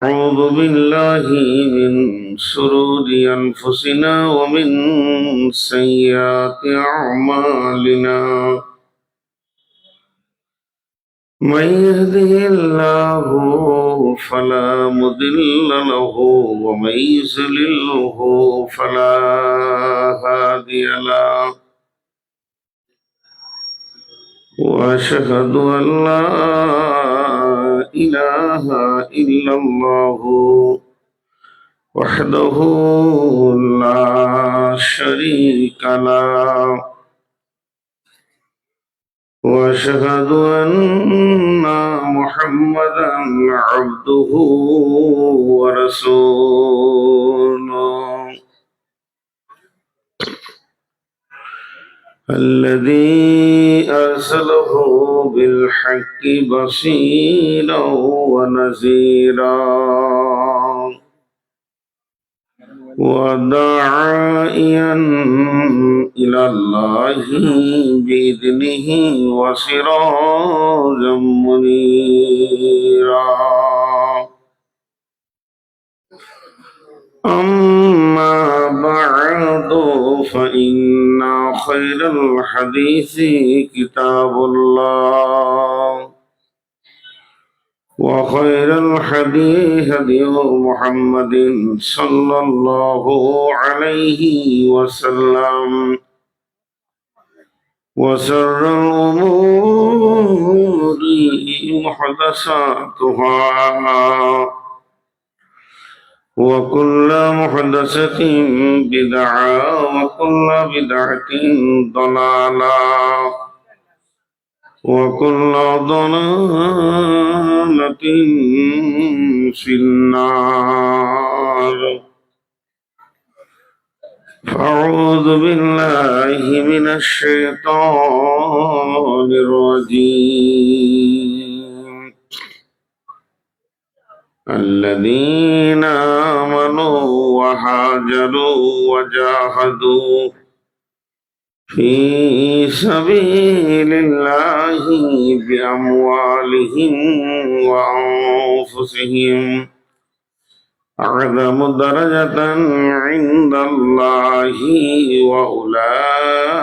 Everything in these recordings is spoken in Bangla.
أعوذ بالله من شرور أنفسنا ومن سيئات أعمالنا. من يهده الله فلا مضل له ومن يضلله فلا هادي له. وأشهد أن لا إله إلا الله وحده لا شريك له. وأشهد أن محمدا عبده ورسوله الذي أرسله بالحق بشيرا ونذيرا وداعيا إلى الله بإذنه وسراجا منيرا. أما بعد فإن خير الحديث كتاب الله وخير الحديث هدي محمد صلى الله عليه وسلم وشر الأمور محدثاتها وكل محدثة بدعة وكل بدعة ضلالة وكل ضلالة في النار. فأعوذ بالله من الشيطان الرجيم. الذين آمنوا وهاجروا وجاهدوا في سبيل الله بأموالهم وأنفسهم أعظم درجة عند الله وأولئك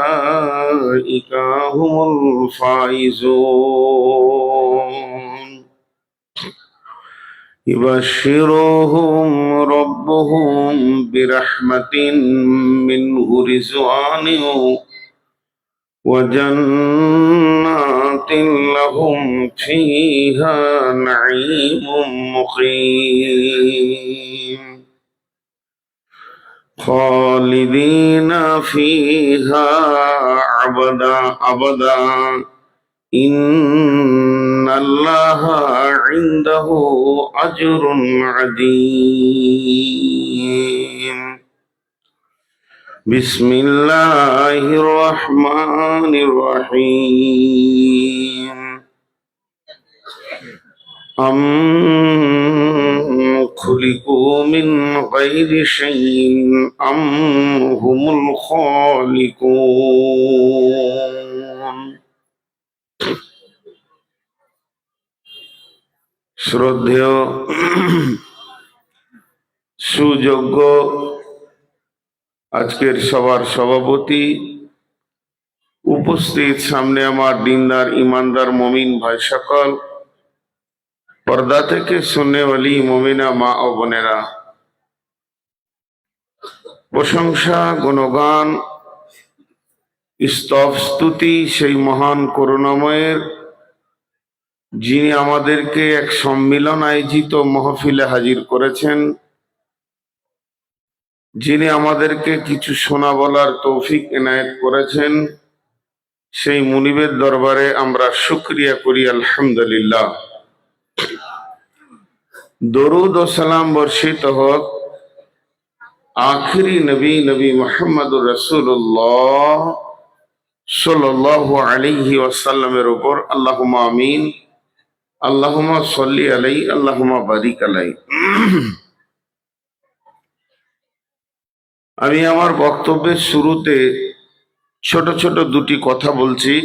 هم الفائزون. يبشرهم ربهم برحمة منه رضوان وجنات لهم فيها نعيم مقيم خالدين فيها أبدا إن الله عنده أجر عظيم. بسم الله الرحمن الرحيم. أم خلقوا من غير شيء أم هم الخالقون. শ্রদ্ধেয় সুযোগ্য আজকের সবার সভাপতি, উপস্থিত সামনে আমার দিনদার ইমানদার মমিন ভাই সকল, পর্দা থেকে সুন্নেওয়ালি মমিনা মা ও বোনেরা, প্রশংসা গুণগান স্তব স্তুতি সেই মহান করুণাময়ের, যিনি আমাদেরকে এক সম্মিলন আয়োজিত মাহফিলে হাজির করেছেন, যিনি আমাদেরকে কিছু শোনা বলার তৌফিক এনায়েত করেছেন, সেই মুনিবের দরবারে আমরা শুকরিয়া করি আলহামদুলিল্লাহ। দরুদ ও সালাম বর্ষিত হোক আখিরি নবী মুহাম্মদুর রাসূলুল্লাহ সাল্লাল্লাহু আলাইহি ওয়াসাল্লামের উপর। আল্লাহুম্মা আমিন। আল্লাহুম্মা সাল্লি আলাইহি আল্লাহুম্মা বারিক আলাইহি। আমি আমার বক্তব্যের শুরুতে ছোট ছোট দুটি কথা বলছি।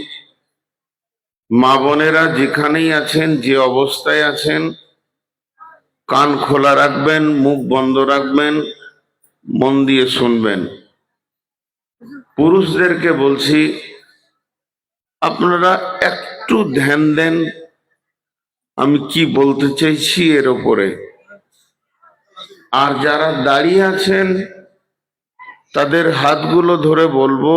মা বোনেরা যেখানেই আছেন, যে অবস্থায় আছেন, কান খোলা রাখবেন, মুখ বন্ধ রাখবেন, মন দিয়ে শুনবেন। পুরুষদেরকে বলছি, আপনারা একটু ধ্যান দেন আমি কি বলতে চাইছি এর ওপরে। আর যারা দাঁড়িয়ে আছেন তাদের হাতগুলো ধরে বলবো,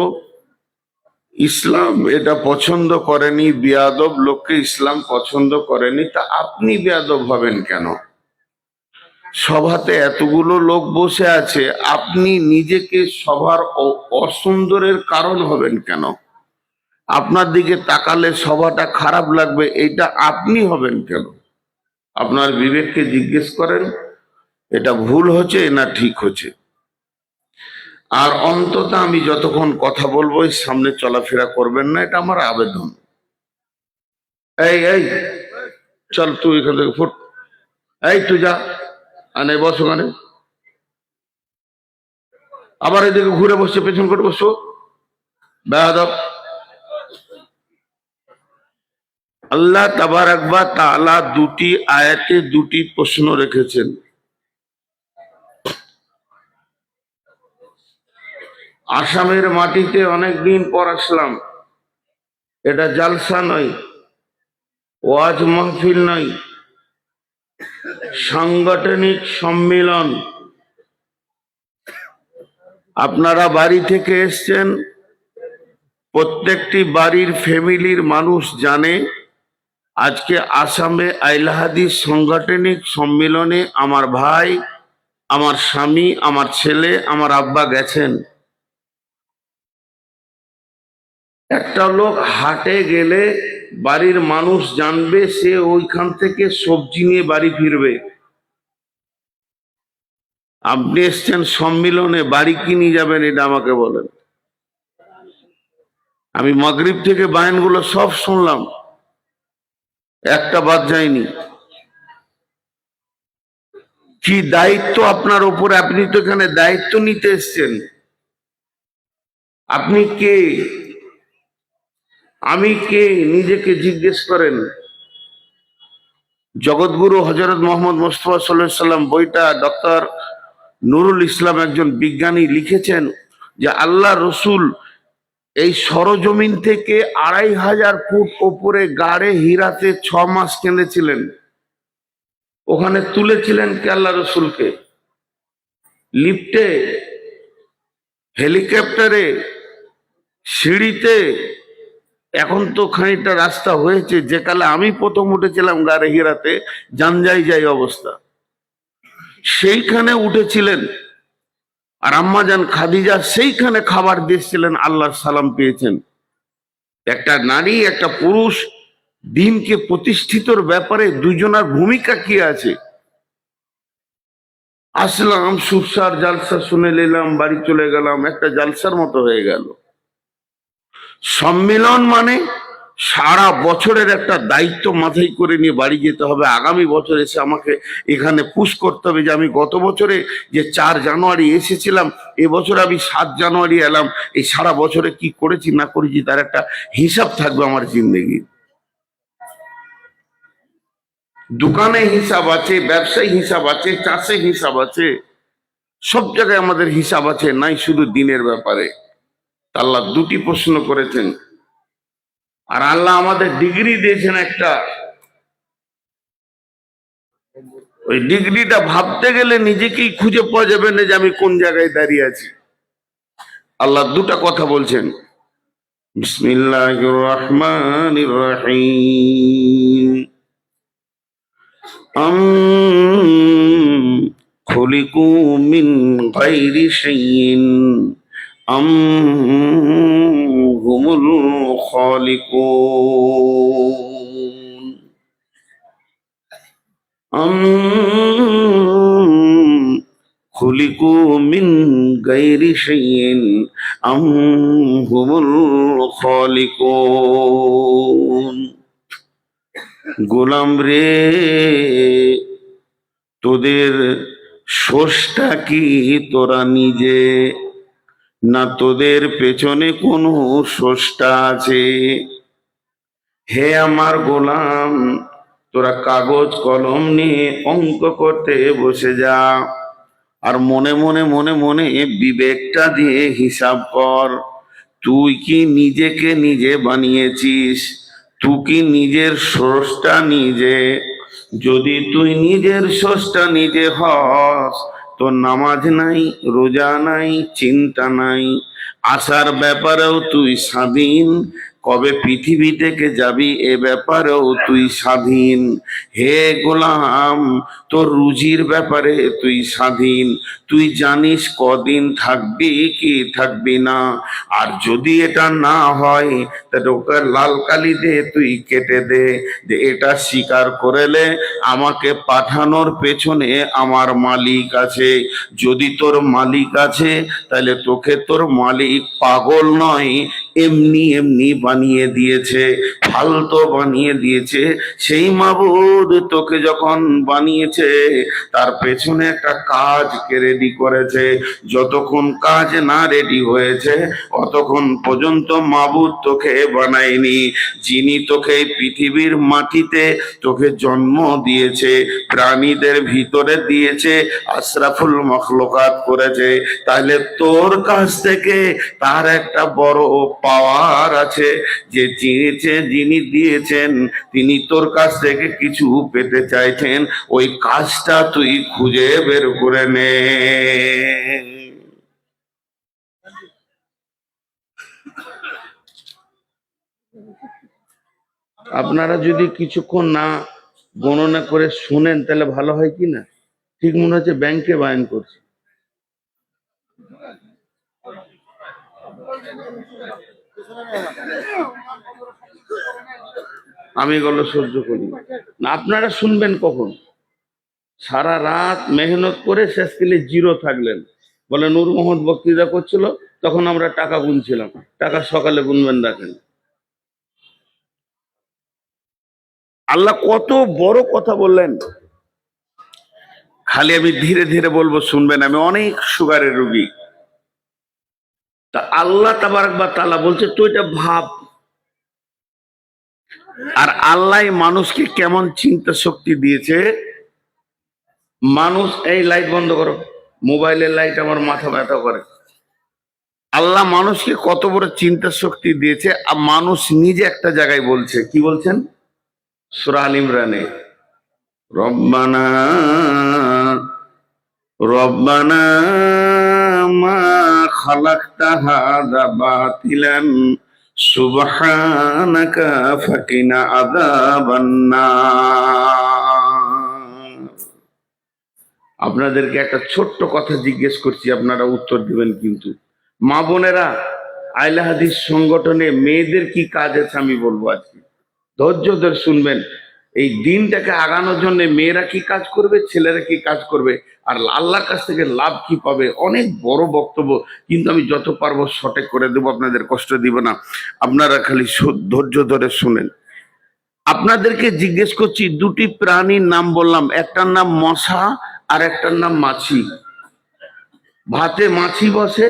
ইসলাম এটা পছন্দ করেনি, বেয়াদব লোককে ইসলাম পছন্দ করেনি, তা আপনি বেয়াদব হবেন কেন? সভাতে এতগুলো লোক বসে আছে, আপনি নিজেকে সবার অসুন্দরের কারণ হবেন কেন? আপনার দিকে তাকালে সভাটা খারাপ লাগবে, এটা আপনি হবেন কেন? আপনার বিবেককে জিজ্ঞেস করেন, এটা ভুল হচ্ছে না ঠিক হচ্ছে। আর অন্তত আমি যতক্ষণ কথা বলবো সামনে চলাফেরা করবেন না, এটা আমার আবেদন। এই এই চল তুই এখান থেকে ফুট, এই তুই যা, আনে বস ওখানে। আবার এদিকে ঘুরে বসছে, পেছন করে বসো বেয়াদব। আল্লাহ তাবারাক ওয়া তাআলা দুটি আয়াতে দুটি প্রশ্ন রেখেছেন। আসামের মাটিতে অনেকদিন পর আসলাম, এটা জালসা নয়, ওয়াজ মাহফিল নয়, সাংগঠনিক সম্মেলন। আপনারা বাড়ি থেকে এসছেন, প্রত্যেকটি বাড়ির ফ্যামিলির মানুষ জানে আজকে আসামে আহলে হাদিস সাংগঠনিক সম্মেলনে আমার ভাই, আমার স্বামী, আমার ছেলে, আমার আব্বা গেছেন। একটা লোক হাটে গেলে বাড়ির মানুষ জানবে, সে ওইখান থেকে সবজি নিয়ে বাড়ি ফিরবে। আপনি এসছেন সম্মিলনে, বাড়ি কি নিয়ে যাবেন এটা আমাকে বলেন। আমি মাগরিব থেকে বায়ানগুলো সব শুনলাম, একটা বাদ যায়নি। কি দায়িত্ব আপনার উপরে, আপনি তো এখানে দায়িত্ব নিতে এসছেন। আপনি কে, আমি কে, নিজেকে জিজ্ঞেস করেন। জগৎগুরু হযরত মুহাম্মদ মুস্তাফা সাল্লাল্লাহু আলাইহি সাল্লাম বইটা ডক্টর নুরুল ইসলাম একজন বিজ্ঞানী লিখেছেন যে আল্লাহ রসুল এই সরজমিন থেকে ২৫০০ ফুট ওপরে গাড়ে হীরাতে ৬ মাস কেঁদেছিলেন। ওখানে তুলেছিলেন কে? আল্লাহ রসুলকে। লিফটে, হেলিকপ্টারে, সিঁড়িতে। এখন তো খানিকটা রাস্তা হয়েছে, যে কালে আমি প্রথম উঠেছিলাম গাড়ে হীরাতে যানজাই যাই অবস্থা, সেইখানে উঠেছিলেন। আর আম্মাজান খাদিজা সেইখানে খাবার দিয়েছিলেন, আল্লাহর সালাম পেয়েছেন। একটা নারী একটা পুরুষ দিনকে প্রতিষ্ঠিতর ব্যাপারে দুজনের ভূমিকা কি আছে। আসলাম, সুরসার জালসা শুনে নিলাম, বাড়ি চলে গেলাম, একটা জালসার মতো হয়ে গেল। সম্মেলন মানে সারা বছরের একটা দায়িত্ব মাথায় করে নিয়ে বাড়ি যেতে হবে। আগামী বছর এসে আমাকে এখানে পুশ করতে হবে যে আমি গত বছরে যে ৪ জানুয়ারি এসেছিলাম, এবছর আমি ৭ জানুয়ারি এলাম, এই সারা বছরে কি করেছি না করেছি তার একটা হিসাব থাকবে আমার জিন্দেগি। দোকানে হিসাব আছে, ব্যবসায় হিসাব আছে, চাষে হিসাব আছে, সব জায়গায় আমাদের হিসাব আছে, নাই শুধু দিনের ব্যাপারে। আল্লাহ দুটি প্রশ্ন করেছেন। আর আল্লাহ আমাদের ডিগ্রি দিয়েছেন একটা, ওই ডিগ্রিটা ভাবতে গেলে নিজেকেই খুঁজে পাওয়া যাবে না যে আমি কোন জায়গায় দাঁড়িয়ে আছি। আল্লাহ দুটা কথা বলছেন, বিসমিল্লাহির রহমানির রহিম। খুলিকু মিন গায়রি শাইইন আম হুমুল খালিকুন। খুলিকু মিন গায়রি শাইইন আম হুমুল খালিকুন। গোলাম রে, তোদের স্রষ্টা কি তোরা নিজে, না তোদের পেছনে কোনো স্রষ্টা আছে? হে আমার গোলাম, তোরা কাগজ কলম নিয়ে অঙ্ক করতে বসে যা, আর মনে মনে মনে মনে বিবেকটা দিয়ে হিসাব কর। তুই কি নিজেকে নিজে বানিয়েছিস? তুই কি নিজের স্রষ্টা নিজে? যদি তুই নিজের স্রষ্টা নিজে হস, তোর নামাজ নাই, রোজা নাই, চিন্তা নাই, আসার ব্যাপারেও তুই স্বাধীন, কবে পৃথিবী থেকে যাবি এ ব্যাপারেও তুই স্বাধীন। হে গোলাম, তোর রুজির ব্যাপারে তুই স্বাধীন, তুই জানিস কদিন থাকবি কি থাকবি না। আর যদি এটা না হয়, তাহলে ওকে লাল কালি দে, তুই কেটে দে, যে এটা স্বীকার করেলে আমাকে পাঠানোর পেছনে আমার মালিক আছে। যদি তোর মালিক আছে, তাহলে তোকে তোর মালিক পাগল নয়, এমনি এমনি বানিয়ে দিয়েছে, ফালতু বানিয়ে দিয়েছে। সেই মাবুদ তোকে যখন বানিয়েছে, তার পেছনে একটা কাজকে রেডি করেছে। যতক্ষণ কাজ না রেডি হয়েছে, অতক্ষণ পর্যন্ত মাবুদ তোকে বানায়নি। যিনি তোকে এই পৃথিবীর মাটিতে তোকে জন্ম দিয়েছে, প্রাণীদের ভিতরে দিয়েছে, আশরাফুল মখলুকাত করেছে, তাহলে তোর কাছ থেকে তার একটা বড় পাওয়ার আছে। যে চিনেছে, যিনি দিয়েছেন, তিনি তোর কাছ থেকে কিছু পেতে চাইছেন, ওই কাজটা তুই খুঁজে বের করে নে। আপনারা যদি কিছুক্ষণ না গণনা করে শুনেন, তাহলে ভালো হয় কি না? ঠিক মনে হচ্ছে ব্যাংকে বায়ান করছে। আমি এগুলো সহ্য করি না। আপনারা শুনবেন কখন? সারা রাত মেহনত করে শেষকালে জিরো থাকলেন। বলে নূর মোহাম্মদ বক্তৃতা করছিল, তখন আমরা টাকা গুনছিলাম। টাকা সকালে গুনবেন, রাখেন। আল্লাহ কত বড় কথা বললেন। খালি আমি ধীরে ধীরে বলবো, শুনবেন। আমি অনেক সুগারের রুগী। তা আল্লাহ তাবারক ওয়া তাআলা বলছে, তুই এটা ভাব। আর আল্লাহ মানুষকে কেমন চিন্তা শক্তি দিয়েছে। মানুষ, এই লাইট বন্ধ করো, মোবাইলের লাইট আমার মাথা ব্যথা করে। আল্লাহ মানুষকে কত বড় চিন্তা শক্তি দিয়েছে। আর মানুষ নিজে একটা জায়গায় বলছে, কি বলছেন? সূরা আল ইমরানে, রব্বানা রব্বানা মা খালাকতা হাযা বাতিলান সুবহানাকা ফাকিনা আযাবান নার। আপনাদেরকে একটা ছোট্ট কথা জিজ্ঞেস করছি, আপনারা উত্তর দিবেন কিন্তু। মা বোনেরা, আহলে হাদিস সংগঠনে মেয়েদের কি কাজ আছে আমি বলবো আজকে। ধৈর্য ধরে শুনবেন। এই দিনটাকে আগানোর জন্য মেয়েরা কি কাজ করবে, ছেলেরা কি কাজ করবে, আর আল্লাহর কাছ থেকে লাভ কি পাবে। অনেক বড় বক্তব্য, কিন্তু আমি যত পারবো সঠিক করে দেবো, আপনাদের কষ্ট দিব না। আপনারা খালি ধৈর্য ধরে শুনেন। আপনাদেরকে জিজ্ঞেস করছি, দুটি প্রাণীর নাম বললাম, একটার নাম মশা আর একটার নাম মাছি। ভাতে মাছি বসে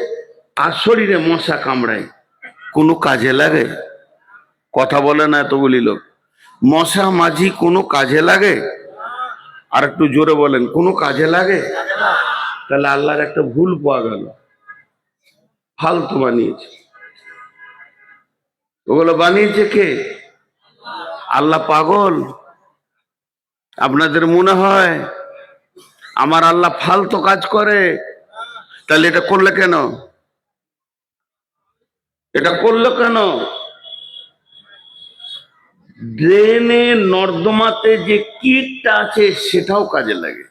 আর শরীরে মশা কামড়ায়, কোনো কাজে লাগে? কথা বলে না এতগুলি লোক। মশা মাঝি কোনো কাজে লাগে? আর একটু জোরে বলেন, কোনো কাজে লাগে? তাহলে আল্লাহর একটা ভুল পাওয়া গেল, ফালতু বানিয়েছে। ওগুলো বানিয়েছে কে? আল্লাহ পাগল? আপনাদের মনে হয় আমার আল্লাহ ফালতু কাজ করে? তাহলে এটা করলে কেন? এটা করলো কেন? ড্রেনে নর্দমাতে যে কীটটা আছে সেটাও কাজে লাগে।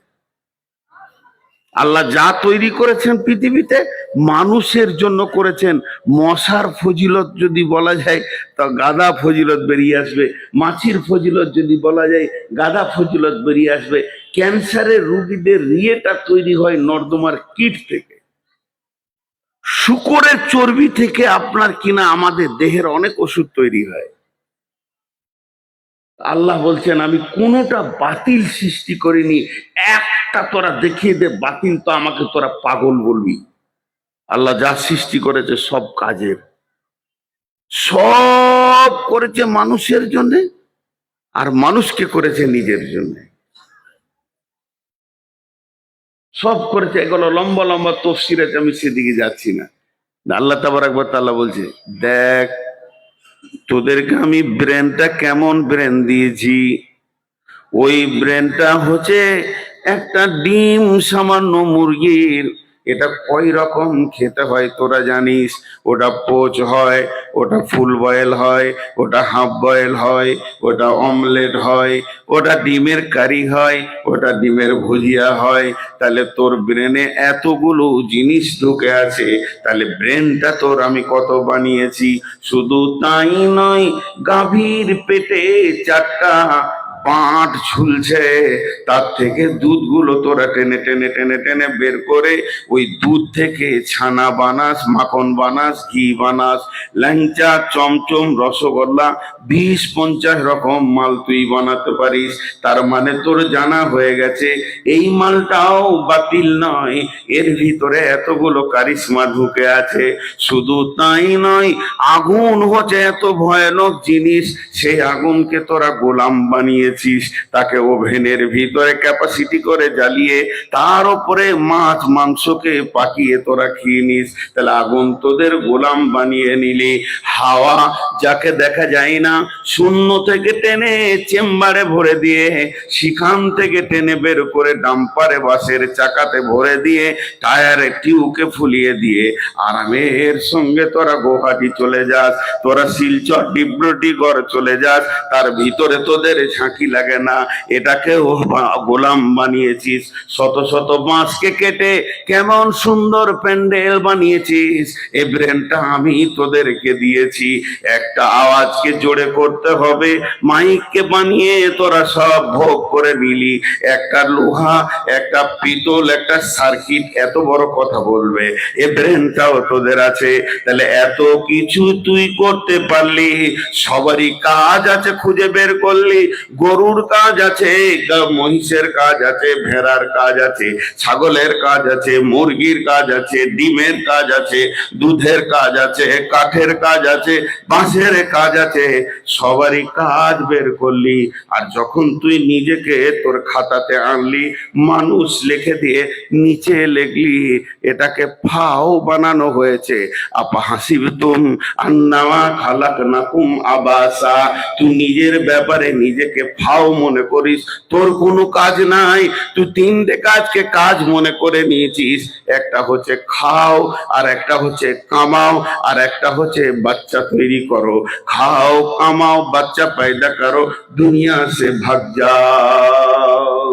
আল্লাহ যা তৈরি করেছেন পৃথিবীতে মানুষের জন্য করেছেন। মশার ফজিলত যদি বলা যায়, তা গাদা ফজিলত বেরিয়ে আসবে। মাছির ফজিলত যদি বলা যায়, গাদা ফজিলত বেরিয়ে আসবে। ক্যান্সারের রোগীদের রিয়েটা তৈরি হয় নর্দমার কীট থেকে। শূকরের চর্বি থেকে আপনার কিনা আমাদের দেহের অনেক ওষুধ তৈরি হয়। আল্লাহ বলছেন, আমি কোনোটা বাতিল সৃষ্টি করিনি। একটা তোরা দেখিয়ে দে বাতিল, তো আমাকে তোরা পাগল বলবি। আল্লাহ যা সৃষ্টি করেছে সব কাজের, সব করেছে মানুষের জন্য। আর মানুষকে করেছে নিজের জন্য। সব করেছে, এগুলো লম্বা লম্বা তফসির আছে, আমি সেদিকে যাচ্ছি না। আল্লাহ তাবারাক ওয়া তাআলা বলছে, দেখ তোদেরকে আমি ব্রেনটা কেমন ব্রেন দিয়েছি। ওই ব্রেনটা হচ্ছে একটা ডিম সামান্য মুরগির। এটা কয় রকম খেতে হয় তোরা জানিস? ওটা পোচ হয়, ওটা ফুল বয়েল হয়, ওটা হাফ বয়েল হয়, ওটা অমলেট হয়, ওটা ডিমের কারি হয়, ওটা ডিমের ভুজিয়া হয়। তাহলে তোর ব্রেনে এতগুলো জিনিস ঢুকে আছে, তাহলে ব্রেনটা তোর আমি কত বানিয়েছি। শুধু তাই নয়, গাভীর পেটে 4টা পাট ঝুলছে, তার থেকে দুধগুলো তোরা টেনে টেনে টেনে টেনে বের করে ওই দুধ থেকে ছানা বানাস, মাখন বানাস, ঘি বানাস, ল্যাংচা, চমচম, রসগোল্লা, 20-50 রকম মাল তুই বানাতে পারিস। তার মানে তোর জানা হয়ে গেছে এই মালটাও বাতিল নয়, এর ভিতরে এতগুলো কারিশমা ঢুকে আছে। শুধু তাই নয়, আগুন হচ্ছে এত ভয়ানক জিনিস, সেই আগুনকে তোরা গোলাম বানিয়েছিস, তাকে ওভেনের ভিতরে ক্যাপাসিটি করে জ্বালিয়ে তার উপরে মাছ মাংসকে পাকিয়ে তোরা খেয়ে নিস। তাহলে আগুন তোদের গোলাম বানিয়ে নিলি। হাওয়া যাকে দেখা যায় না, শূন্য থেকে টেনে চেম্বারে ভরে দিয়ে, সেখান থেকে টেনে বের করে ডাম্পারে বাসের চাকাতে ভরে দিয়ে, টায়ারে টিউকে ফুলিয়ে দিয়ে আরামের সঙ্গে তোরা গুয়াহাটি চলে যাস, তোরা শিলচর ডিব্রুগড় চলে যাস, তার ভিতরে তোদের ঝাঁকি লাগে না। এটাকে গোলাম বানিয়েছিস। শত শত বাঁশকে কেটে কেমন সুন্দর প্যান্ডেল বানিয়েছিস। এই ব্রেনটা আমি তোদেরকে দিয়েছি। একটা আওয়াজকে জোরে করতে হবে, মাইককে বানিয়ে তোরা সব ভোগ করে নিলি। একটা লোহা, একটা পিতল, একটা সার্কিট এত বড় কথা বলবে, এ ব্রেনটাও তোদের আছে। তাহলে এত কিছু তুই করতে পারলি, সবারই কাজ আছে খুঁজে বের করলি। গরুর কাজ আছে, মহিষের কাজ আছে, ভেড়ার কাজ আছে, ছাগলের কাজ আছে, মুরগির কাজ আছে, ডিমের কাজ আছে, দুধের কাজ আছে, কাঠের কাজ আছে, বাঁশের কাজ আছে, সবারই কাজ বের করলি। আর যখন তুই নিজেকে তোর খাতাতে আনলি, মানুষ লিখে দিয়ে নিচে লিখলি এটাকে ফাও বানানো হয়েছে। আপা হাসিবতুম আন্নামা খালাকনাকুম আবাসা। তুই নিজের ব্যাপারে নিজেকে ফাও মনে করিস, তোর কোনো কাজ নাই। তুই 3টে কাজকে কাজ মনে করে নিয়েছিস। একটা হচ্ছে খাও, আর একটা হচ্ছে কামাও, আর একটা হচ্ছে বাচ্চা তৈরি করো। খাও, কামাও, বাচ্চা পয়দা করো, দুনিয়া সে ভাগ যাও।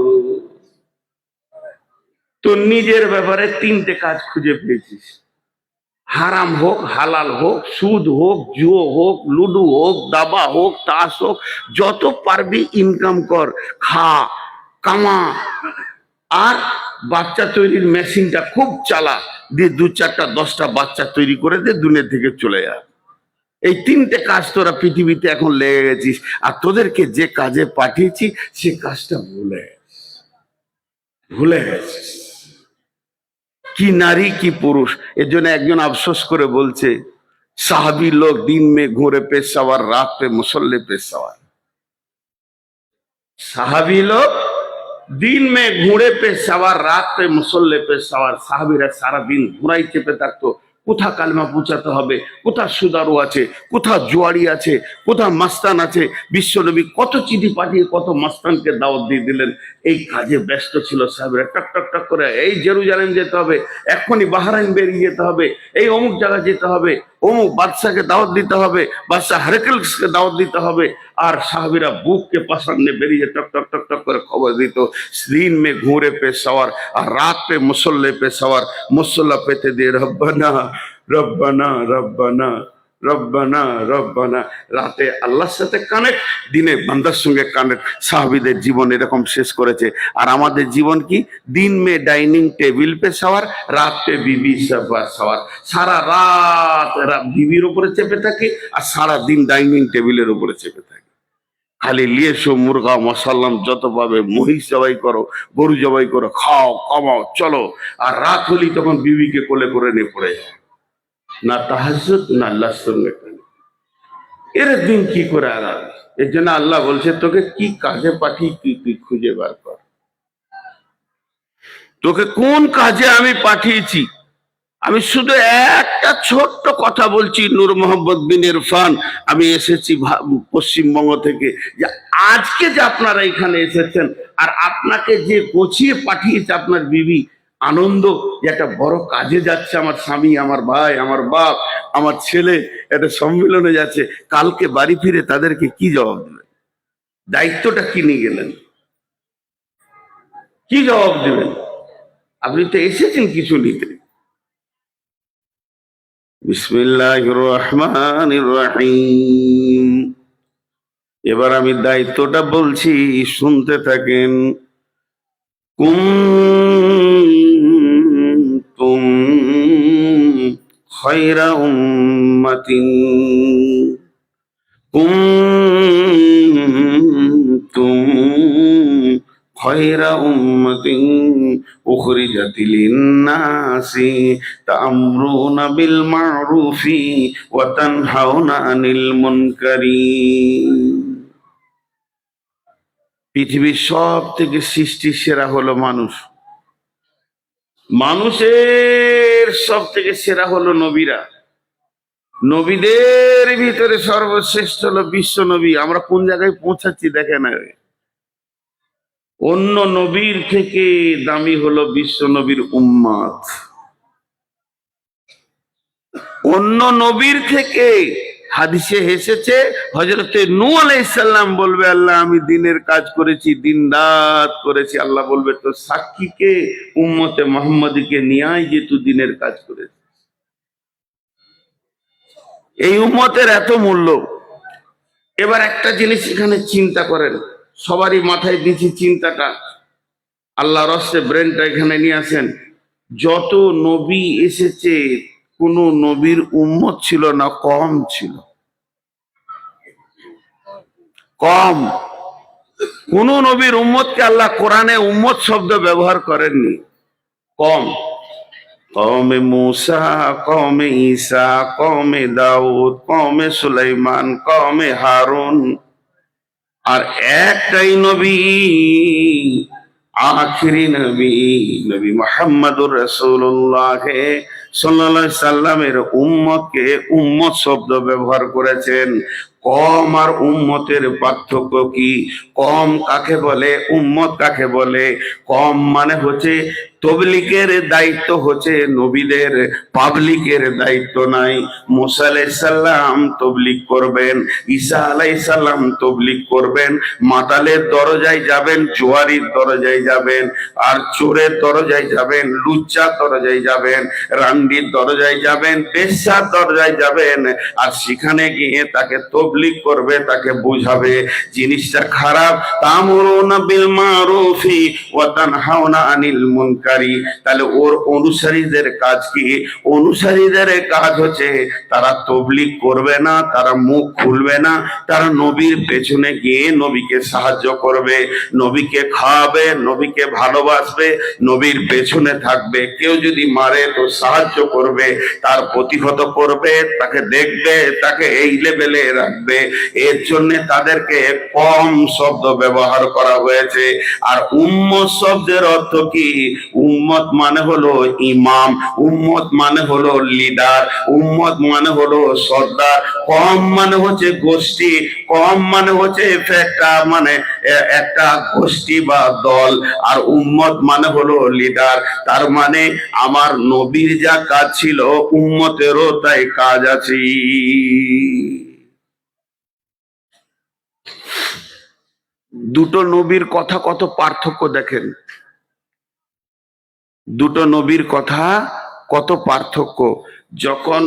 তো নিজের ব্যাপারে 3টে কাজ খুঁজে পেয়েছিস। হারাম হোক, হালাল হোক, সুদ হোক, জুয়ো হোক, লুডু হোক, দাবা হোক, তাস হোক, যত পারবি ইনকাম কর, খা, কামা। আর বাচ্চা তৈরির মেশিনটা খুব চালা, দিয়ে 2-4টা 10টা বাচ্চা তৈরি করে দিয়ে দুনিয়া থেকে চলে যা। এই 3টে কাজ তোরা পৃথিবীতে এখন লেগে গেছিস। আর তোদেরকে যে কাজে পাঠিয়েছি সে কাজটা ভুলে গেছিস। কি নারী কি পুরুষ! এর জন্য একজন আফসোস করে বলছে, সাহাবি লোক দিন মে ঘুরে পেশাওয়ার, রাত পে মুসল্লে পেশাওয়ার। সাহাবি লোক দিন মে ঘুরে পেশাওয়ার, রাত পে মুসল্লে পেশাওয়ার। সাহাবিরা সারাদিন ঘুরাই চেপে থাকতো, কোথা কালমা পৌঁছাতে হবে, কোথা সুদারু আছে, কোথা জুয়ারি আছে, কোথা মাস্তান আছে। বিশ্বনবী কত চিঠি পাঠিয়ে কত মাস্তানকে দাওয়াত দিয়ে দিলেন। এই কাজে ব্যস্ত ছিল সাহেবরা। টক টক টক করে এই জেরুজালেম যেতে হবে, এক্ষুনি বাহরাইন বেরিয়ে যেতে হবে, এই অমুক জায়গায় যেতে হবে, অমুক বাদশাকে দাওয়াত দিতে হবে, বাদশাহ হেরাক্লিসকে দাওয়াত দিতে হবে। আর সাহাবীরা বুককে পাশানে বেরিয়ে টক টক টক টক করে খবর দিত। দিন মে ঘুরে পে সওয়ার, আর রাত পে মুসল্লে পে সওয়ার। মুসল্লা পেতে দিয়ে রব্বানা রব্বানা রব্বানা রব্বানা রব্বানা। রাতে আল্লাহর সাথে কানেক্ট, দিনে বান্দার সঙ্গে কানেক্ট। সাহাবীদের জীবন এরকম শেষ করেছে। আর আমাদের জীবন কি? দিন মে ডাইনিং টেবিল পে সওয়ার, রাত পে বিবি সওয়ার। সারা রাত বিবির উপরে চেপে থাকে, আর সারা দিন ডাইনিং টেবিলের উপরে চেপে থাকে। খালি লিয়েছো মুরগা মশাল্লাম যত পাবে, মহিষ জবাই করো, গরু জবাই করো, খাও, কামাও, চলো। আর রাত হলেই তখন বিবিকে কোলে করে নিয়ে পড়ে যায়। না তাহাজ্জুদ, না আল্লাহর সঙ্গে। এর দিন কি করে আগাবে? এর জন্য আল্লাহ বলছে তোকে কি কাজে পাঠিয়ে তুই খুঁজে বার কর, তোকে কোন কাজে আমি পাঠিয়েছি। আমি শুধু একটা ছোট্ট কথা বলছি, নূর মোহাম্মদ বিন ইরফান, আমি এসেছি পশ্চিমবঙ্গ থেকে, যে আজকে যে আপনারা এখানে এসেছেন আর আপনাকে যে গোছিয়ে পাঠিয়েছে আপনার বিবি, আনন্দ যে একটা বড় কাজে যাচ্ছে আমার স্বামী, আমার ভাই, আমার বাপ, আমার ছেলে একটা সম্মেলনে যাচ্ছে, কালকে বাড়ি ফিরে তাদেরকে কি জবাব দেবেন? দায়িত্বটা কি নিয়ে গেলেন, কি জবাব দেবেন? আপনি তো এসেছেন কিছু নিতে। বিসমিল্লাহির রহমানির রহিম। এবার আমি দায়িত্বটা বলছি, শুনতে থাকেন। কুনতুম খায়রা উম্মাতিন, কুনতুম খায়রা উম্মাতিন উখরিজাত লিন-নাসি তা'মুরুনা বিল মা'রুফি ওয়া তানহাউনা আনিল মুনকারি। পৃথিবীর সব থেকে সৃষ্টি সেরা হলো মানুষ, মানুষের সব থেকে সেরা হলো নবীরা, নবীদের ভিতরে সর্বশ্রেষ্ঠ হলো বিশ্ব নবী। আমরা কোন জায়গায় পৌঁছাচ্ছি দেখেন, অন্য নবীর থেকে দামি হলো বিশ্ব নবীর উম্মত। অন্য নবীর থেকে হাদিসে এসেছে হযরতে নূহ আলাইহিস সালাম বলবে, আল্লাহ আমি দিনের কাজ করেছি, দিন রাত করেছি। আল্লাহ বলবে তো সাক্ষীকে, উম্মতে মুহাম্মাদীকে নিয়ে আয় যে তুই দিনের কাজ করেছিস। এই উম্মতের এত মূল্য। এবার একটা জিনিস এখানে চিন্তা করেন, সবারই মাথায় দিচ্ছি চিন্তাটা, আল্লাহ রস্তে ব্রেনটা এখানে নিয়ে আসেন। যত নবী এসেছে কোন নবীর উম্মত ছিল না, কম ছিল, কম। কোন নবীর উম্মতকে আল্লাহ কোরআনে উম্মত শব্দ ব্যবহার করেননি, কম। কওমে মূসা, কওমে ঈসা, কওমে দাউদ, কওমে সুলাইমান, কওমে হারুন, আর একটাই নবী, আখিরি নবী, নবী মুহাম্মদুর রাসূলুল্লাহ সাল্লাল্লাহু আলাইহি সাল্লামের উম্মতকে উম্মত শব্দ ব্যবহার করেছেন। কম আর উম্মতের পার্থক্য কি? কম কাকে বলে, উম্মত কাকে বলে? কম মানে হচ্ছে তবলিগের দায়িত্ব হচ্ছে নবীদের, পাবলিকের দায়িত্ব নাই। মুসা আলাইহিস সালাম তবলিগ করবেন, ঈসা আলাইহিস সালাম তবলিগ করবেন, মাতালের দরজায় যাবেন, জোয়ারির দরজায় যাবেন, আর চোরের দরজায় যাবেন, লুচ্চার দরজায় যাবেন, রান্ডির দরজায় যাবেন, বেশ্যার দরজায় যাবেন, আর সেখানে গিয়ে তাকে তবলিগ করবে, তাকে বুঝাবে জিনিসটা খারাপ। তা'মুরুনা বিল মা'রুফি ওয়া তানহাউনা আনিল মুনকারি। তাহলে ওর অনুসারীদের কাজ কি? অনুসারীদের কাজ হচ্ছে তারা তবলিগ করবে না, তারা মুখ খুলবে না, তারা নবীর পেছনে গিয়ে নবীকে সাহায্য করবে, নবীকে খাওয়াবে, নবীকে ভালোবাসবে, নবীর পেছনে থাকবে। কেউ যদি মারে তো সাহায্য করবে, তার প্রতিহত করবে, তাকে দেখবে, তাকে এই লেভেলে রাখবে। এর জন্য তাদেরকে কম শব্দ ব্যবহার করা হয়েছে। আর উম্মত শব্দের অর্থ কি? উম্মত মানে হলো ইমাম, উম্মত মানে হলো লিডার, উম্মত মানে হলো সর্দার। কম মানে হচ্ছে গোষ্ঠী, কম মানে হচ্ছে একটা মানে একটা গোষ্ঠী বা দল, আর উম্মত মানে হলো লিডার। তার মানে আমার নবীর যা কাজ ছিল উম্মতেরও তাই কাজ আছে। দুটো নবীর কথা কত পার্থক্য দেখেন, দুটো নবীর কথা কত পার্থক্য। যখন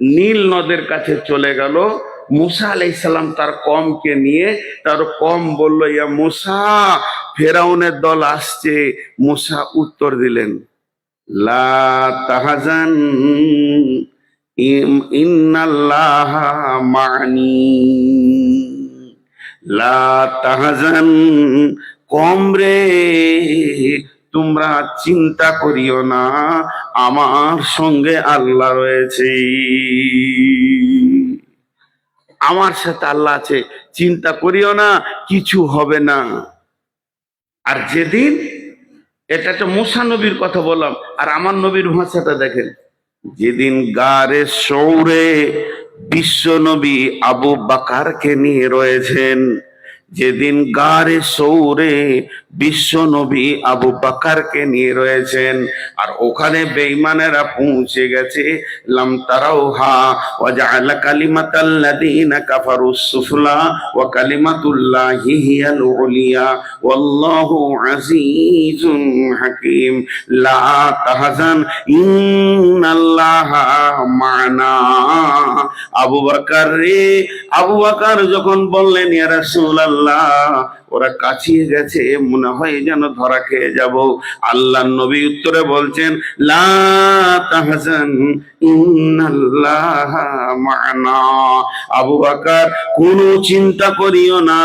নীল নদের কাছে চলে গেল, মুসা আলাইহিস সালাম তার কমকে নিয়ে, তার কম বলল, ইয়া মুসা, ফেরাউনের দল আসছে। মুসা উত্তর দিলেন, লা তাহজান ইন্নাল্লাহা মা'নি, লা তাহজান, কম রে তোমরা চিন্তা করিও না, আমার সঙ্গে আল্লাহ রয়েছে। আমার সাথে আল্লাহ আছে, চিন্তা করিও না, কিছু হবে না। আর যেদিন, এটা তো মুসা নবীর কথা বললাম, আর আমার নবীর ভাষাটা দেখেন, যেদিন গারে সৌরে বিশ্ব নবী আবু বাকারকে নিয়ে রয়েছেন, যেদিন গারে সৌরে বিশ্ব নবী আবু বাকারকে নিয়ে রয়েছেন, আর ওখানে বেঈমানেরা পৌঁছে গেছে, লাম তারাউহা ওয়া জাআলা কালিমাতাল্লাযীনা কাফারুস সুফলা ওয়া কালিমাতুল্লাহি হিয়াল উলিয়া ওয়াল্লাহু আজিজুন হাকীম। লা তাহজান ইন্নাল্লাহা মা'না। আবু বকর রে, আবু বকর যখন বললেন ইয়া রাসূলুল্লাহ, ওরা কাছিয়ে গেছে, মনে হয় যেন ধরা খেয়ে যাব, আল্লাহর নবী উত্তরে বলছেন লা তাহজান ইন্নাল্লাহা মা'না। আবু বকর, কোনো চিন্তা করিও না,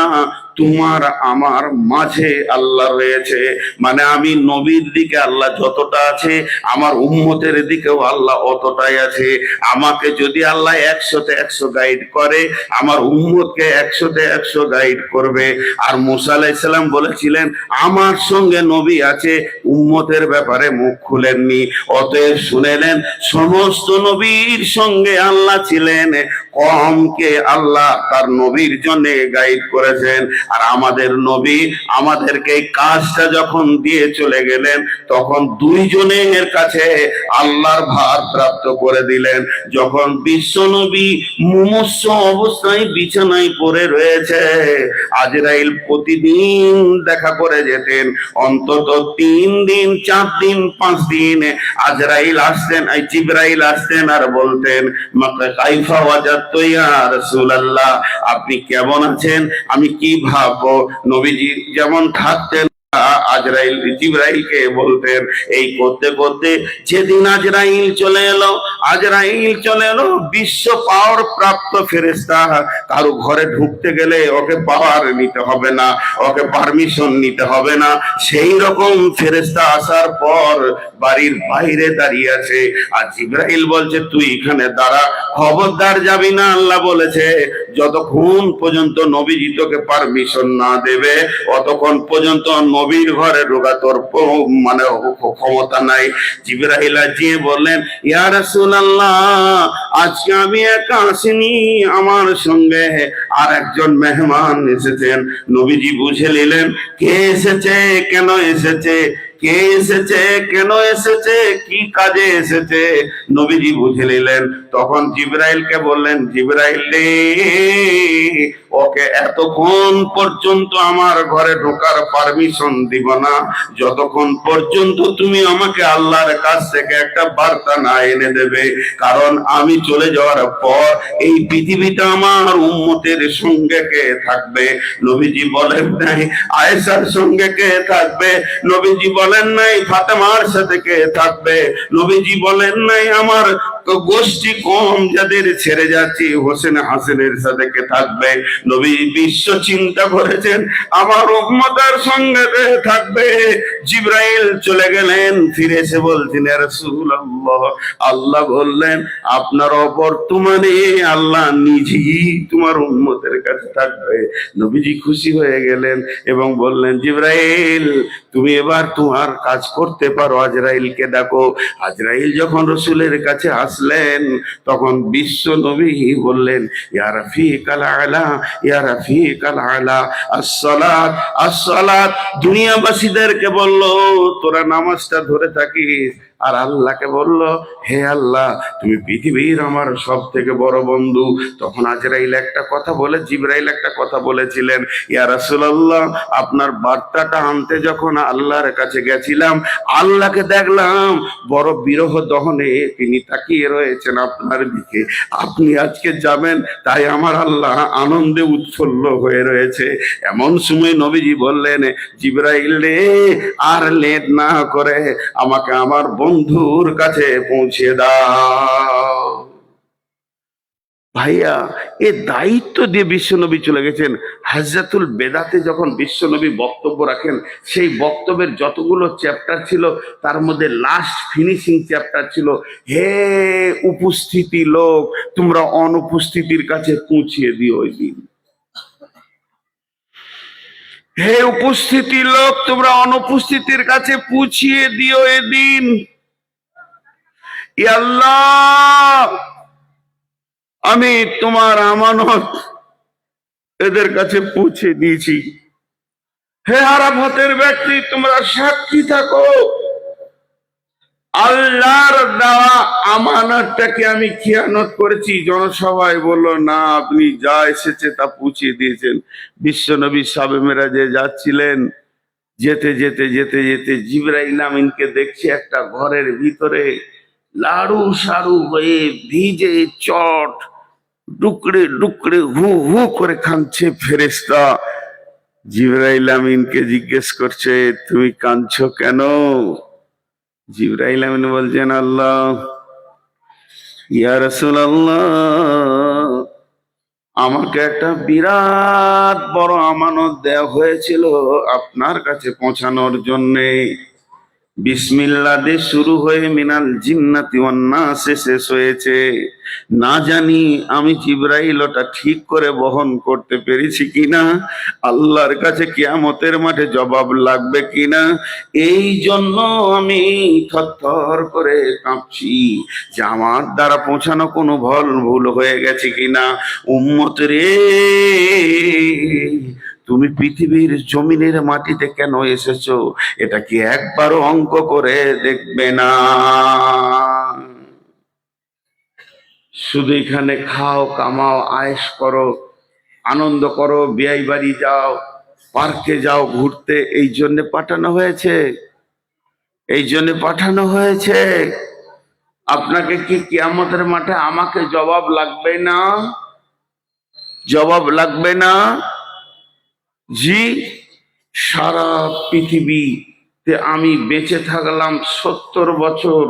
তোমার আমার মাঝে আল্লাহ রয়েছে। মানে আমি নবীর দিকে আল্লাহ যতটা আছে, আমার উম্মতের দিকেও আল্লাহ অতটাই আছে। আমাকে যদি আল্লাহ 100-তে 100 গাইড করে, আমার উম্মতকে 100-তে 100 গাইড করবে। আর মুসা আলাইহিস সালাম বলেছিলেন আমার সঙ্গে নবী আছে, উম্মতের ব্যাপারে মুখ খুলেননি। অতএব শুনেলেন, সমস্ত নবীর সঙ্গে আল্লাহ ছিলেন, কমকে আল্লাহ তার নবীর জন্য গাইড করেছেন। আর আমাদের নবী আমাদেরকে এই কাজটা যখন দিয়ে চলে গেলেন, তখন দুইজনের কাছে আল্লাহর ভার প্রাপ্ত করে দিলেন। যখন বিশ্ব নবী মুমূর্ষু অবস্থায় বিছানায় পড়ে রয়েছে, আজরাইল প্রতিদিন দেখা করে যেতেন, অন্তত 3 দিন 4 দিন 5 দিন আজরাইল আসতেন, জিবরাইল আসতেন আর বলতেন মাকা কাইফা ওয়াজাদতু ইয়া রাসূলুল্লাহ, আপনি কেমন আছেন, আমি কি ভাববো। নবীজি যেমন থাকতেন, আজরাইল জিবরাইলকে বলতেন। এই করতে করতে যেদিন আজরাইল চলে এলো, আজরাইল চলে এলো, বিশ্ব পাওয়ার প্রাপ্ত ফেরেশতা, কারো ঘরে ঢুকতে গেলে ওকে পাওয়ার নিতে হবে না, ওকে পারমিশন নিতে হবে না, সেই রকম ফেরেশতা আসার পর বাড়ির বাইরে দাঁড়িয়ে আছে। আর জিবরাইল বলছে তুই এখানে দাঁড়া, খবরদার যাবি না, আল্লাহ বলেছে যতক্ষণ পর্যন্ত নবীজি তোকে পারমিশন না দেবে, অতক্ষণ পর্যন্ত নবীর ঘরে ঢোকা তোর মানে ক্ষমতা নাই। জিবরাইল গিয়ে বললেন ইয়া রাসূলুল্লাহ, আজকে আমি একা আসিনি, আমার সঙ্গে আর একজন মেহমান এসেছেন। নবীজি বুঝে নিলেন কে এসেছে, কেন এসেছে, কে এসেছে, কেন এসেছে, কি কাজে এসেছে, নবীজি বুঝে নিলেন। তখন জিবরাইলকে বললেন জিবরাইল রে, ওকে এতক্ষণ পর্যন্ত আমার ঘরে ঢোকার পারমিশন দিব না, যতক্ষণ পর্যন্ত তুমি আমাকে আল্লাহর কাছ থেকে একটা বার্তা না এনে দেবে। কারণ আমি চলে যাওয়ার পর এই পৃথিবীতে আমার উম্মতের সঙ্গে কে থাকবে? নবীজি বলেন নাই আয়েশার সঙ্গে কে থাকবে, নবীজি বলেন নাই ফাতেমার সাথে কে থাকবে, নবীজি বলেন নাই আমার গোষ্ঠী কম যাদের ছেড়ে যাচ্ছি হোসেন হাসেনের সাথে কে থাকবে। নবী বিশ্ব চিন্তা করেছেন আমার উম্মতের সঙ্গে কে থাকবে। জিবরাইল চলে গেলেন, ফিরে এসে বলছেন ইয়া রাসূলুল্লাহ, আল্লাহ বললেন আপনার অবর্তমানে আল্লাহ নিজেই তোমার উম্মতের কাছে থাকবে। নবীজি খুশি হয়ে গেলেন এবং বললেন জিবরাইল তুমি এবার তোমার কাজ করতে পারো, আজরাইলকে ডাকো। আজরাইল যখন রাসূলের কাছে আসলেন, তখন বিশ্ব নবী বললেন ইয়া রাফিকাল আলা, ইয়া রাফিকাল আলা, আসসালাত আসসালাত। দুনিয়াবাসীদেরকে বলল তোরা নামাজটা ধরে থাকিস, আর আল্লাহকে বলল হে আল্লাহ তুমি পৃথিবীর আমার সব থেকে বড় বন্ধু। তখন আজরাইল একটা কথা বলে, জিবরাইল একটা কথা বলেছিলেন ইয়া রাসূলুল্লাহ, আপনার বার্তাটা আনতে যখন আল্লাহর কাছে গেছিলাম, আল্লাহকে দেখলাম বড় বিরহ দহনে তিনি তাকিয়ে রয়েছেন আপনার দিকে। আপনি আজকে যাবেন, তাই আমার আল্লাহ আনন্দে উৎফুল্ল হয়ে রয়েছে। এমন সময় নবীজি বললেন জিবরাইল রে, আর লেট না করে আমাকে আমার বন্ধুর কাছে পৌঁছে দাও। ভাইয়া, এ দায়িত্ব দিয়ে বিশ্বনবী চলে গেছেন। হাজ্জাতুল বেদাতে যখন বিশ্বনবী বক্তব্য রাখেন, সেই বক্তব্যের যতগুলো চ্যাপ্টার ছিল তার মধ্যে লাস্ট ফিনিশিং চ্যাপ্টার ছিল, হে উপস্থিতি লোক, তোমরা অনুপস্থিতির কাছে পৌঁছিয়ে দিও ওই দিন। হে উপস্থিতি লোক, তোমরা অনুপস্থিতির কাছে পৌঁছিয়ে দিও এদিন। ইয়া আল্লাহ, আমি তোমার আমানত এদের কাছে পৌঁছে দিয়েছি। হে আরাফাতের ব্যক্তি, তোমরা সাক্ষী থাকো, আল্লাহর দেওয়া আমানতটাকে আমি খিয়ানত করেছি। জনসভায় বললো, না, আপনি যা এসেছে তা পৌঁছে দিয়েছেন। বিশ্বনবী সাবে মেরাজে যাচ্ছিলেন, যেতে যেতে যেতে যেতে জিবরাইল আমিনকে দেখছি একটা ঘরের ভিতরে লাড়ু সাড়ু হয়ে ভিজে চট ডুকরে ডুকরে হু হু করে কাঁদছে ফেরেশতা। জিবরাইল আমিনকে জিজ্ঞেস করছে, তুমি কাঁদছো কেন? জিবরাইল আমিন বলছেন, আল্লাহ, ইয়া রাসূলুল্লাহ, আমাকে একটা বিরাট বড় আমানত দেওয়া হয়েছিল আপনার কাছে পৌঁছানোর জন্যে। বিসমিল্লাহ দিয়ে শুরু হয়ে মিনাল জিন্নাতি ওয়ান নাসে শেষ হয়েছে। না জানি আমি জিবরাইল ওটা ঠিক করে বহন করতে পেরেছি কিনা, আল্লাহর কাছে কিয়ামতের মাঠে জবাব লাগবে কিনা, এই জন্য আমি থরথর করে কাঁপছি যে আমার দ্বারা পৌঁছানো কোনো ভুল হয়ে গেছে কিনা। উম্মত রে, তুমি পৃথিবীর জমিনের মাটিতে কেন এসেছো, এটা কি একবারও অঙ্ক করে দেখবে না? শুধু এখানে খাও, কামাও, আয়েশ করো, আনন্দ করো, বিয়ে বাড়ি যাও, পার্কে যাও ঘুরতে, এই জন্য পাঠানো হয়েছে? এই জন্য পাঠানো হয়েছে? আপনাকে কি কিয়ামতের মাঠে আমাকে জবাব লাগবে না? জবাব লাগবে না? জি। সারা পৃথিবীতে আমি বেঁচে থাকলাম 70 বছর।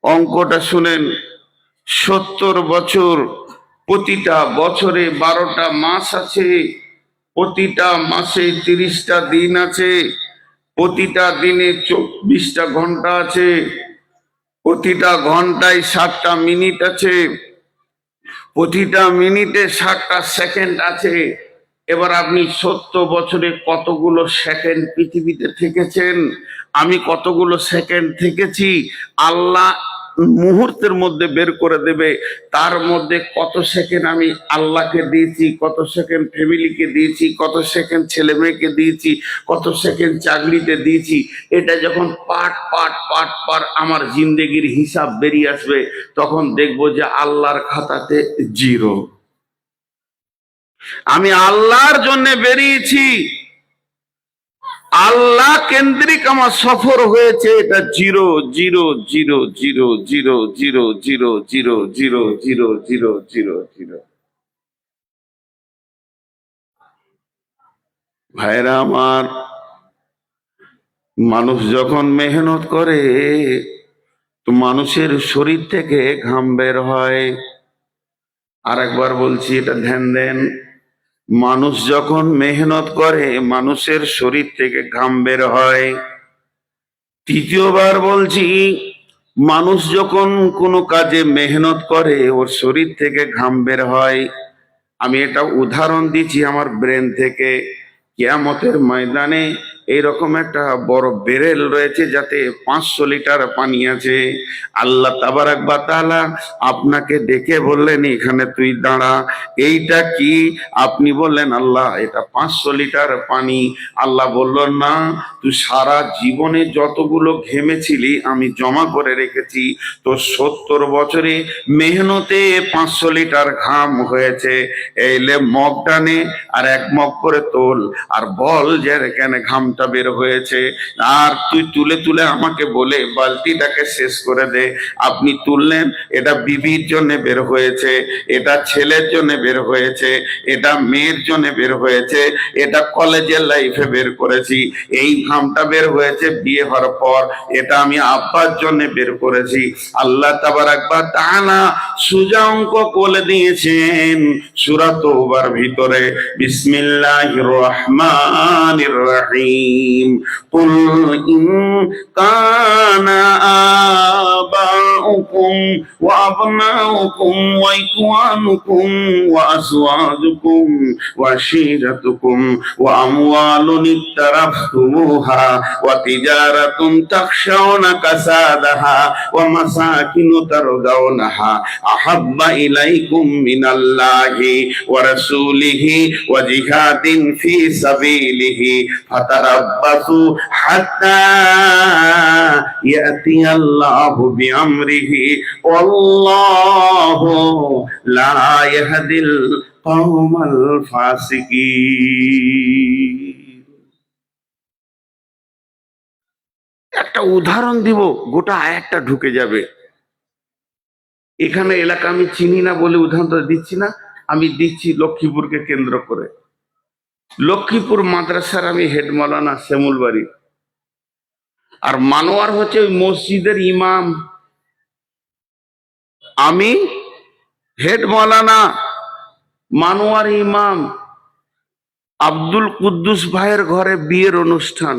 অঙ্কটা শুনেন, 70 বছর। প্রতিটা বছরে 12টা মাস আছে, প্রতিটা মাসে 30টা দিন আছে, প্রতিটা দিনে 24টা ঘন্টা আছে, প্রতিটা ঘন্টায় 60টা মিনিট আছে, প্রতিটা মিনিটে 60টা সেকেন্ড আছে। এবার আপনি 70 বছরে কতগুলো সেকেন্ড পৃথিবীতে থেকেছেন, আমি কতগুলো সেকেন্ড থেকেছি, আল্লাহ মুহূর্তের মধ্যে বের করে দেবে। তার মধ্যে কত সেকেন্ড আমি আল্লাহকে দিয়েছি, কত সেকেন্ড ফ্যামিলিকে দিয়েছি, কত সেকেন্ড ছেলে মেয়েকে দিয়েছি, কত সেকেন্ড চাকরিতে দিয়েছি, এটা যখন পার্ট পার্ট পার্ট পার্ট আমার জিন্দেগির হিসাব বেরিয়ে আসবে, তখন দেখবো যে আল্লাহর খাতাতে 0। আমি আল্লাহর জন্য বেরিয়েছি, আল্লাহ কেন্দ্রিক আমার সফর হয়েছে, এটা 0 0 0 0 0 0 0 0 0 0 0 0 0। ভাইরা আমার, মানুষ যখন মেহনত করে তো মানুষের শরীর থেকে ঘাম বের হয়। আর একবার বলছি, এটা ধ্যান দেন, মানুষ যখন মেহনত করে মানুষের শরীর থেকে ঘাম বের হয়। তৃতীয়বার বলছি, মানুষ যখন কোনো কাজে মেহনত করে ওর শরীর থেকে ঘাম বের হয়। আমি এটা উদাহরণ দিচ্ছি আমার ব্রেন থেকে। কিয়ামতের ময়দানে এইরকম একটা বড় বেরেল রয়েছে যাতে 500 লিটার পানি আছে। আল্লাহ তাবারাক ওয়া তাআলা আপনাকে ডেকে বললেন, এখানে তুই দাঁড়া। এইটা কি? আপনি বললেন, আল্লাহ এটা 500 লিটার পানি। আল্লাহ বললেন, না, তুই সারা জীবনে যতগুলো ঘেমেছিলি আমি জমা করে রেখেছি, তো 70 বছরে মেহনতে 500 লিটার ঘাম হয়েছে। এইলে মগটা নে আর 1 মগ করে তোল আর বল যে কেন ঘামটা ঘামটা বের হয়েছে, আর তুই তুলে তুলে আমাকে বলে বালতিটাকে শেষ করে দে। আপনি তুললেন, এটা বিবির জন্য বের হয়েছে, এটা ছেলের জন্য বের হয়েছে, এটা মেয়ের জন্য বের হয়েছে, এটা কলেজের লাইফে বের করেছি। এই ঘামটা বের হয়েছে বিয়ে হওয়ার পর, এটা আমি আব্বার জন্য বের করেছি। আল্লাহ তাবারাক ওয়া তাআলা সোজা অঙ্ক বলে দিয়েছেন সূরা তওবার ভিতরে, বিসমিল্লাহির রহমানির রহিম, কুল ইন কানা আবাউকুম ওয়া আবনাউকুম ওয়া ইখওয়ানুকুম ওয়া আজওয়াজুকুম ওয়া আশীরাতুকুম ওয়া আমওয়ালুন ইক্তারাফতুমুহা ওয়া তিজারাতুন তাখশাউনা কাসাদাহা ওয়া মাসাকিনু তারদাউনাহা আহাব্বা ইলাইকুম মিনাল্লাহি ওয়া রাসূলিহি ওয়া জিহাদিন ফি সাবিলিহি ফাতারাব্বাসু হাত্তা ইয়াতিয়াল্লাহু বিআমরিহি ওয়াল্লাহু লা ইয়াহদিল কওমাল ফাসিকিন। একটা উদাহরণ দিব, গোটা আয়াতটা ঢুকে যাবে। এখানে এলাকা আমি চিনি না বলে উদাহরণটা দিচ্ছি না, আমি দিচ্ছি লক্ষ্মীপুরকে কেন্দ্র করে। লক্ষ্মীপুর মাদ্রাসার আমি হেড মাওলানা শ্যামল বাড়ি, আর মানোয়ার হচ্ছে ওই মসজিদের ইমাম। আমি হেড মাওলানা, মানোয়ার ইমাম। আব্দুল কুদ্দুস ভাইয়ের ঘরে বিয়ের অনুষ্ঠান,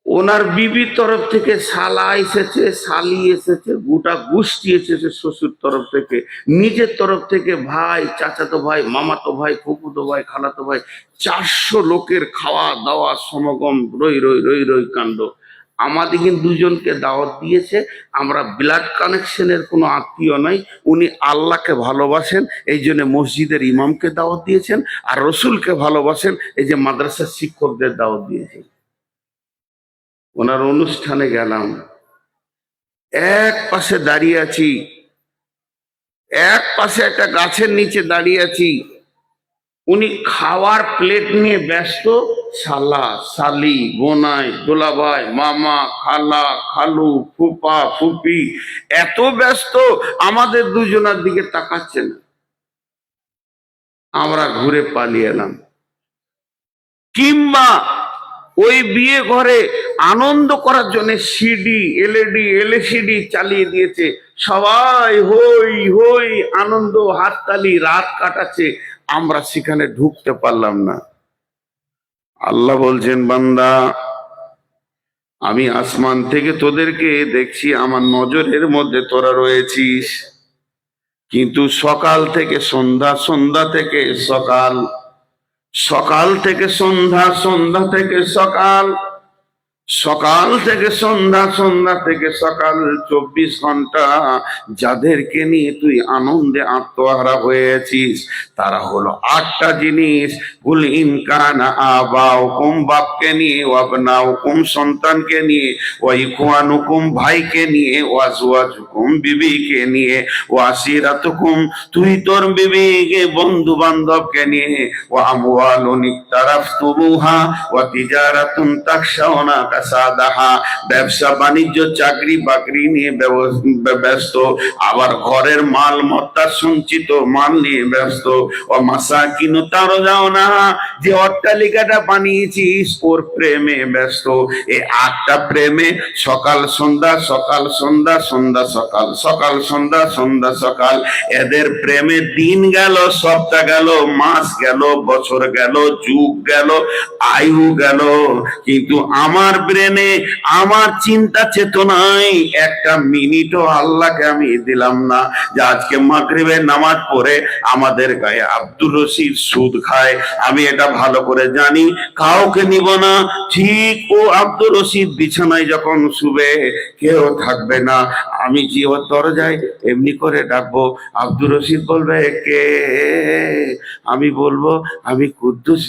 ওনার বিবির তরফ থেকে শালা এসেছে, শালি এসেছে, গোটা গোষ্ঠী এসেছে শ্বশুর তরফ থেকে, নিজের তরফ থেকে ভাই, চাচাতো ভাই, মামাতো ভাই, ফুফুতো ভাই, খালাতো ভাই, 400 লোকের খাওয়া দাওয়া সমাগম, রই রই রই রই কাণ্ড। আমাদের কিন্তু দুজনকে দাওয়াত দিয়েছে, আমরা ব্লাড কানেকশনের কোনো আত্মীয় নাই। উনি আল্লাহকে ভালোবাসেন, এই জন্য মসজিদের ইমামকে দাওয়াত দিয়েছেন, আর রসুলকে ভালোবাসেন, এই যে মাদ্রাসার শিক্ষকদের দাওয়াত দিয়েছেন। ওনার অনুষ্ঠানে গেলাম, এক পাশে দাঁড়িয়ে আছি, এক পাশে একটা গাছের নিচে দাঁড়িয়ে আছি। উনি খাওয়ার প্লেট নিয়ে ব্যস্ত, শালা শালি বোনাই দোলাভাই মামা খালা খালু ফুপা ফুপি এত ব্যস্ত, আমাদের দুজনের দিকে তাকাচ্ছে না। আমরা ঘুরে পালিয়ে এলাম। কিংবা ওই বিয়ে ঘরে আনন্দ করার জন্য সিডি এলইডি এলসিডি চালিয়ে দিয়েছে, সবাই হই হই আনন্দ হাততালি রাত কাটাচ্ছে, আমরা সেখানে ঢুকতে পারলাম না। আল্লাহ বলছেন, বান্দা আমি আসমান থেকে তোদেরকে দেখছি, আমার নজরের মধ্যে তোরা রয়েছিস, কিন্তু সকাল থেকে সন্ধ্যা, সন্ধ্যা থেকে সকাল, সকাল থেকে সন্ধ্যা, সন্ধ্যা থেকে সকাল, সকাল থেকে সন্ধ্যা, সন্ধ্যা থেকে সকাল, 24 ঘন্টা যাদেরকে নিয়ে তুই আনন্দে আত্মহারা হয়েছিস, তারা হলো 8টা জিনিস। কুল ইন কানা আবাউকুম, বাপকে নিয়ে, ওয়াবনাউকুম সন্তানকে নিয়ে, ওয়া ইখওয়ানুকুম ভাইকে নিয়ে, ওয়া আজওয়াজুকুম বিবিকে নিয়ে, ওয়া আশিরাতুকুম তুই তোর বিবিকে বন্ধু বান্ধবকে নিয়ে, ওয়া আমওয়ালুন ইক্তারাফতুমুহা ওয়া তিজারাতুন তাখশাউনা কাসাদাহা, ব্যবসা বাণিজ্য চাকরি বাকরি নিয়ে ব্যস্ত, আবার ঘরের মাল মত্তা সঞ্চিত মাল নিয়ে ব্যস্ত, ও মাসাকিনু তারদাউনা, যে অট্টালিকাটা বানিয়েছিস ওর প্রেমে ব্যস্ত। এই 8টা প্রেমে সকাল সন্ধ্যা, সকাল সন্ধ্যা, সন্ধ্যা সকাল, সকাল সন্ধ্যা, সন্ধ্যা সকাল, এদের প্রেমে দিন গেল, সপ্তাহ গেল, মাস গেল, বছর গেল, যুগ গেল, আয়ু গেল, কিন্তু আমার ব্রেনে, আমার চিন্তা চেতনায় একটা মিনিটও আল্লাহকে আমি দিলাম না। যে আজকে মাগরিবের নামাজ পড়ে আমাদের গায়ে আব্দুর রশিদ সুদ খায়, আমি এটা ভালো করে জানি, কাউকে নিব না। ঠিক ও আব্দুর রশিদ বিছানায় যখন শুবে, কেউ থাকবে না, আমি যে ওর দরজায় এমনি করে ডাকবো, আব্দুর রশিদ বলবে কে, আমি বলবো আমি কুদ্দুস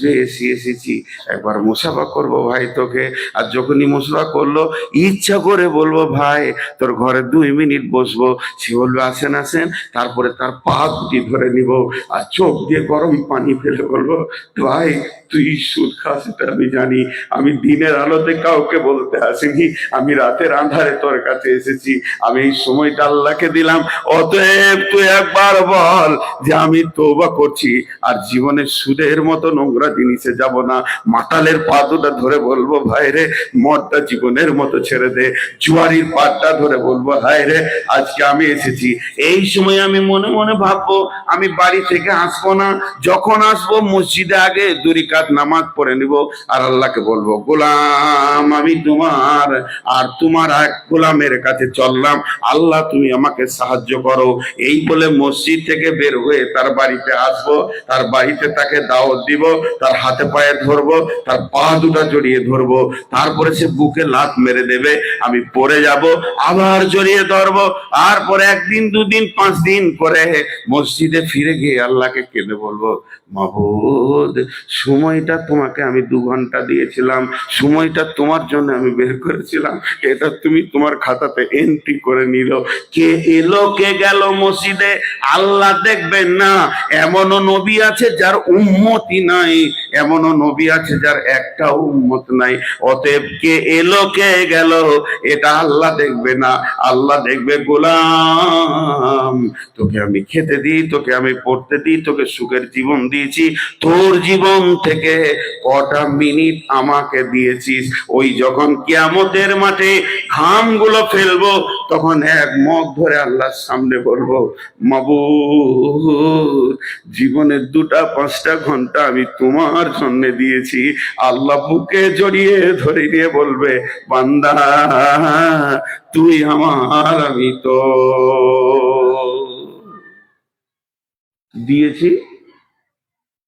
এসেছি, একবার মুসাফা করবো ভাই তোকে। আর যখন যখনই মশলা করলো, ইচ্ছা করে বলবো ভাই তোর ঘরে 2 মিনিট বসবো, সে বলবে আসেন আসেন, তারপরে তার পা দুটি ধরে নিব আর চোখ দিয়ে গরম পানি ফেলে বলবো ভাই তুই সুদ খাস এটা আমি জানি, আমি দিনের আলোতে কাউকে বলতে আসিনি, আমি রাতের আঁধারে তোর কাছে এসেছি, আমি এই সময়টা আল্লাহকে দিলাম, অতএব তুই একবার বল যে আমি তওবা করছি আর জীবনে সুদের মতো নোংরা জিনিসে যাব না। মাতালের পা দুটা ধরে বলবো ভাই রে মদটা জীবনের মতো ছেড়ে দে, জুয়ারির পাটটা ধরে বলবো হায় রে আজকে আমি এসেছি। এই সময় আমি মনে মনে ভাববো আমি বাড়ি থেকে আসবো না, যখন আসবো মসজিদে আগে 2 রাকাত নামাজ পড়ে নিব আর আল্লাহকে বলবো গোলাম আমি তোমার আর তোমার এক গোলামের কাছে চললাম, আল্লাহ তুমি আমাকে সাহায্য করো। এই বলে মসজিদ থেকে বের হয়ে তার বাড়িতে আসবো, তার বাড়িতে তাকে দাওয়াত দিব, তার হাতে পায়ে ধরবো, তার পা দুটা জড়িয়ে ধরবো, তারপরে সে বুকে লাত মেরে দেবে, আমি পড়ে যাব, আবার জড়িয়ে ধরবো, আর পরে 1 দিন 2 দিন 5 দিন পরে মসজিদে ফিরে গিয়ে আল্লাহকে কেঁদে বলবো মাবুদ সময়টা তোমাকে আমি 2 ঘন্টা দিয়েছিলাম, সময়টা তোমার জন্য আমি বের করেছিলাম, এটা তুমি তোমার খাতাতে এন্ট্রি করে নিল। কে এলো কে গেল মসজিদে আল্লাহ দেখবেন না। এমনও নবী আছে যার উম্মতি নাই, এমনও নবী আছে যার একটা উম্মত নাই। অতএব কে এলো কে গেল এটা আল্লাহ দেখবে না, আল্লাহ দেখবে গোলাম তোকে আমি খেতে দিই, তোকে আমি পড়তে দিই, তোকে সুখের জীবন দিয়েছি, তোর জীবন থেকে কটা মিনিট আমাকে দিয়েছিস। ওই যখন কিয়ামতের মাঠে ঘামগুলো ফেলবো তখন এক মগ ধরে আল্লাহর সামনে বলবো মাবুদ জীবনের 2টা 5টা ঘন্টা আমি তোমার জন্য দিয়েছি। আল্লাহ বুকে জড়িয়ে ধরে নিয়ে বলবে বান্দা তুই আমার আমি তো দিয়েছি।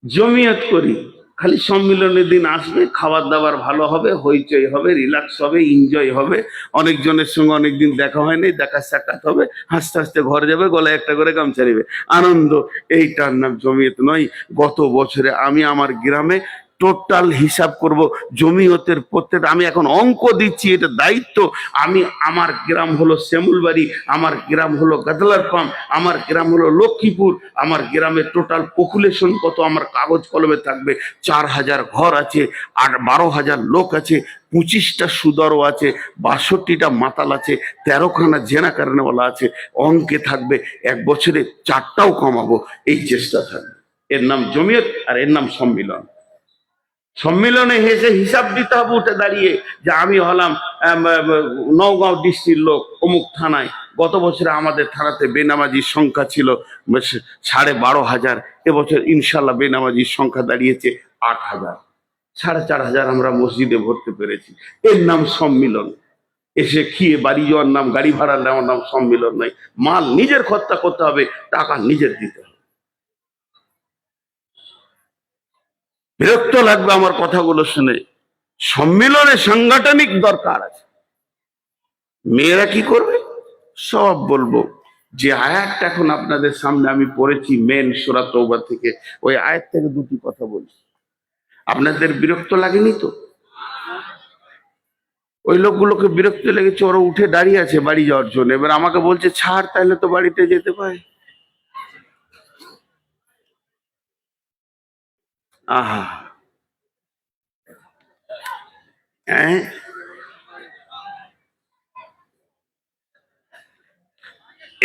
জমিয়ত করি, খালি সম্মিলনের দিন আসবে, খাবার দাবার ভালো হবে, হইচই হবে, রিল্যাক্স হবে, এনজয় হবে, অনেকজনের সঙ্গে অনেকদিন দেখা হয়নি, দেখা সাক্ষাৎ হবে, হাসতে হাসতে ঘরে যাবে, গলায় একটা করে গামছা নেবে, আনন্দ। এইটার নাম জমিয়ত নয়। গত বছরে আমি আমার গ্রামে টোটাল হিসাব করব জমিয়তের প্রত্যেকটা, আমি এখন অঙ্ক দিচ্ছি, এটা দায়িত্ব। আমি আমার গ্রাম হলো শ্যামুলবাড়ি, আমার গ্রাম হলো গাদলার পাম্প, আমার গ্রাম হলো লক্ষ্মীপুর, আমার গ্রামের টোটাল পপুলেশন কত আমার কাগজ কলমে থাকবে। 4000 ঘর আছে, আর 12,000 লোক আছে, 25টা সুদরও আছে, 62টা মাতাল আছে, 13খানা জেনা কারণেওয়ালা আছে। অঙ্কে থাকবে 1 বছরে 4টাও কমাবো, এই চেষ্টা থাকবে। এর নাম জমিয়ত আর এর নাম সম্মিলন। সম্মিলনে হেসে হিসাব দিতে হবে উঠে দাঁড়িয়ে যে আমি হলাম নওগাঁও ডিস্ট্রিক্ট লোক অমুক থানায়, গত বছরে আমাদের থানাতে বেনামাজির সংখ্যা ছিল 12,500, এবছর ইনশাল্লাহ বেনামাজির সংখ্যা দাঁড়িয়েছে 8,000, 4,500 আমরা মসজিদে ভরতে পেরেছি। এর নাম সম্মিলন। এসে খেয়ে বাড়ি যাওয়ার নাম, গাড়ি ভাড়া নেওয়ার নাম সম্মিলন নয়। মাল নিজের খরচা করতে হবে, টাকা নিজের দিতে হবে। বিরক্ত লাগবে আমার কথাগুলো শুনে। সম্মিলনে সাংগঠনিক দরকার আছে। মেয়েরা কি করবে সব বলবো। যে আয়াতটা এখন আপনাদের সামনে আমি পড়েছি মেন সূরা তওবা থেকে, ওই আয়াত থেকে 2টি কথা বলছি। আপনাদের বিরক্ত লাগেনি তো? ওই লোকগুলোকে বিরক্ত লেগেছে, ওরা উঠে দাঁড়িয়ে আছে বাড়ি যাওয়ার জন্য, এবার আমাকে বলছে ছাড় তাহলে তো বাড়িতে যেতে পারে। আহা হ্যাঁ,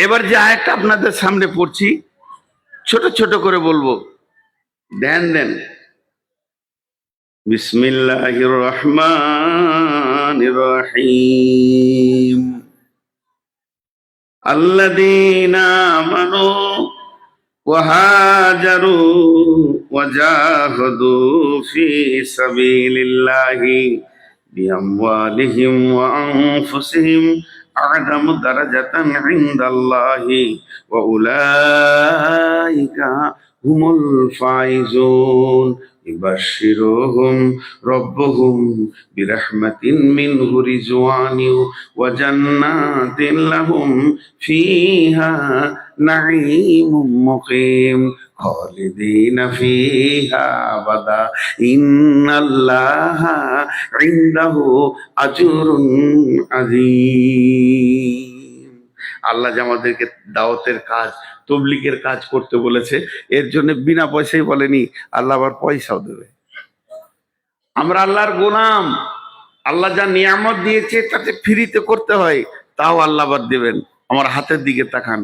এবার যে আয়াতটা আপনাদের সামনে পড়ছি ছোট ছোট করে বলবো, ধ্যান দেন। বিসমিল্লাহির রহমানির রহিম। আল্লাযীনা আমানু ওয়া হাজারু ওয়া জাহাদু ফি সাবিলিল্লাহি বিআমওয়ালিহিম ওয়া আনফুসিহিম আ'যামু দারাজাতান ইনদাল্লাহি ওয়া উলাইকা হুমুল ফাইজুন। ইবাশশিরুহুম রাব্বুহুম বিরাহমাতিন মিনহু রিজওয়ানিন ওয়া জান্নাতিন লাহুম ফিহা নাঈমুম মুকিম خالدين فيها أبدا إن الله عنده أجر عظيم। আল্লাহ যে আমাদেরকে দাওয়াতের কাজ, তবলিগের কাজ করতে বলেছে, এর জন্য বিনা পয়সায় বলেনি, আল্লাহ আবার পয়সাও দেবে। আমরা আল্লাহর গোলাম, আল্লাহ যা নিয়ামত দিয়েছে তাতে ফ্রিতে করতে হয়, তাও আল্লাহ আবার দেবেন। আমার হাতের দিকে তাকান,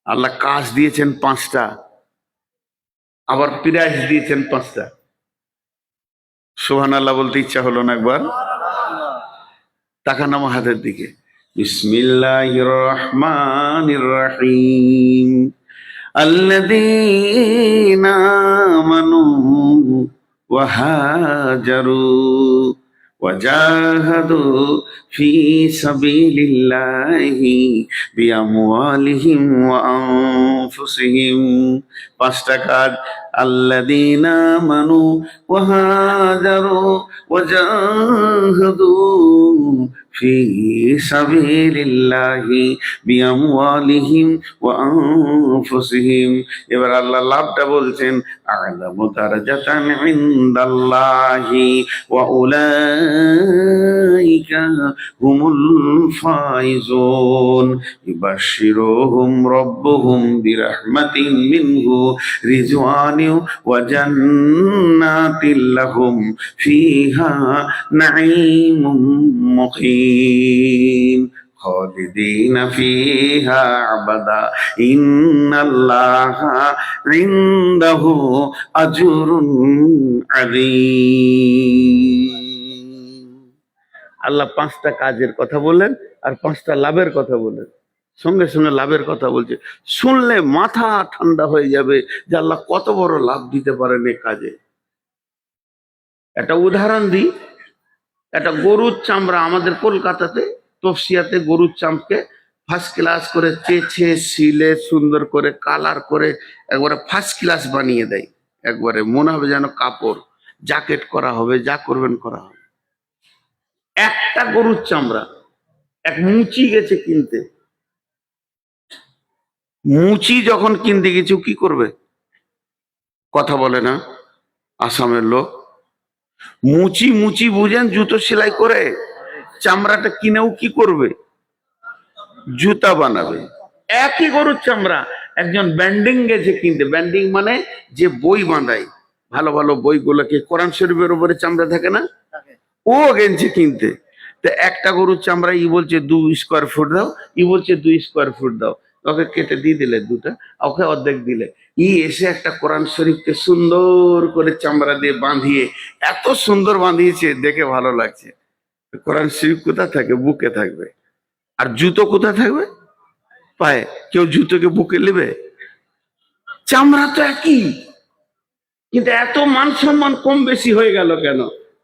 আল্লাহ কাজ দিয়েছেন 5টা, আবার প্রাইজ দিয়েছেন 5টা। সুবহানাল্লাহ বলতে ইচ্ছা হলো না একবার? তাকান আমার হাতের দিকে। বিসমিল্লাহির রহমানির রহিম। আল্লাযীনা আমানু ওয়া হাজারু وجاهدوا في سبيل الله بأموالهم وأنفسهم। 5টা কাজ। الذين آمنوا وهاجروا وجاهدوا في سبيل الله بأموالهم وأنفسهم। এবার আল্লাহ লাভটা বলছেন, আ'লামু দারাজাতান ইনদাল্লাহি ওয়া উলাইকা হুমুল ফাইজুন ইবাশশিরুহুম রাব্বুহুম বিরাহমাতিন মিনহু রিজওয়ানিন ওয়া জান্নাতিন লাহুম ফিহা নাঈমুম মুকিম خالدين فيها أبدا إن الله عنده أجر عظيم। আল্লাহ 5টা কাজের কথা বললেন আর 5টা লাভের কথা বললেন, সঙ্গে সঙ্গে লাভের কথা বলছে। শুনলে মাথা ঠান্ডা হয়ে যাবে যে আল্লাহ কত বড় লাভ দিতে পারেন এই কাজে। একটা উদাহরণ দিই। একটা গরুর চামড়া, আমাদের কলকাতাতে তফসিয়াতে গরুর চামড়াকে ফার্স্ট ক্লাস করে চেঁচে শিলে সুন্দর করে কালার করে একবারে ফার্স্ট ক্লাস বানিয়ে দেয়। একবারে মনে হবে যেন কাপড়, জ্যাকেট করা হবে, যা করবেন করা হবে। একটা গরুর চামড়া এক মুচি গেছে কিনতে। মুচি যখন কিনতে গেছে কি করবে? কথা বলে না আসামের লোক। মুচি মুচি বুঝেন, জুতো সেলাই করে। চামড়াটা কিনেও কি করবে? জুতা বানাবে। একই গরুর চামড়া একজন ব্যান্ডিং গেছে কিনতে। ব্যান্ডিং মানে যে বই বাঁধায়, ভালো ভালো বইগুলোকে, কোরআন শরীফের উপরে চামড়া থাকে না, ও গেছে কিনতে। তো একটা গরুর চামড়া ই বলছে 2 স্কোয়ার ফুট দাও, ই বলছে 2 স্কোয়ার ফুট দাও। ওকে কেটে দিয়ে দিলে দুটা, ওকে অর্ধেক দিলে। ই এসে একটা কোরআন শরীফকে সুন্দর করে চামড়া দিয়ে বাঁধিয়ে, এত সুন্দর বাঁধিয়েছে, দেখে ভালো লাগছে। কোরআন শরীফ কোথায় থাকে? বুকে থাকবে। আর জুতো কোথায় থাকবে? পায়ে। কেউ জুতোকে বুকে নেবে? চামড়া তো একই, কিন্তু এত মান সম্মান কম বেশি হয়ে গেল কেন?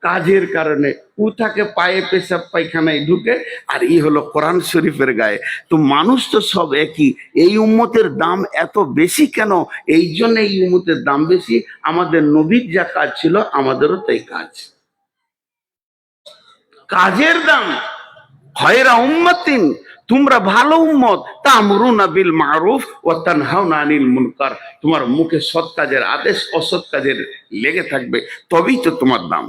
কাজের কারণে। ও থাকে পায়ে পেশাব পায়খানায় ঢুকে, আর ই হলো কোরআন শরীফের গায়ে। তো মানুষ তো সব একই। এই উম্মতের দাম এত বেশি কেন? এই জন্য এই উম্মতের দাম বেশি। আমাদের নবীর যা কাজ ছিল, আমাদেরও তাই কাজ। কাজের দাম। খয়রা উম্মাতিন, তোমরা ভালো উম্মত, তা'মুরুনা বিল মারুফ ওয়া তানহাউনা আনিল মুনকার। তোমার মুখে সৎ কাজের আদেশ, অসৎ কাজের লেগে থাকবে, তবেই তো তোমার দাম।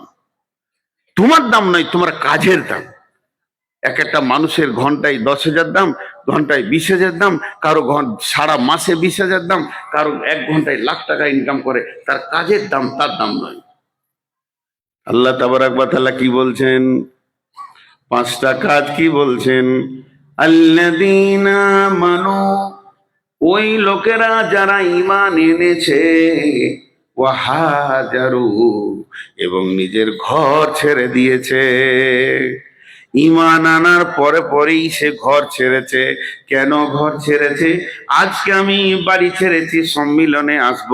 তোমার দাম নয়, তোমার কাজের দাম। এক একটা মানুষের ঘন্টায় 10,000 দাম, ঘন্টায় 20,000 দাম, কারো সারা মাসে 20,000 দাম, কারো 1 ঘন্টায় লাখ টাকা ইনকাম করে। তার কাজের দাম, তার দাম নয়। আল্লাহ তাবারাক ওয়া তাআলা কি বলছেন? 5টা কাজ কি বলছেন? আল্লাযীনা আমানু, ওই লোকেরা যারা ঈমান এনেছে, ওয়া হাজারু, এবং নিজের ঘর ছেড়ে দিয়েছে। ঈমান আনার পরে পরেই সে ঘর ছেড়েছে। কেন ঘর ছেড়েছে? আজকে আমি বাড়ি ছেড়েছি, সম্মিলনে আসব,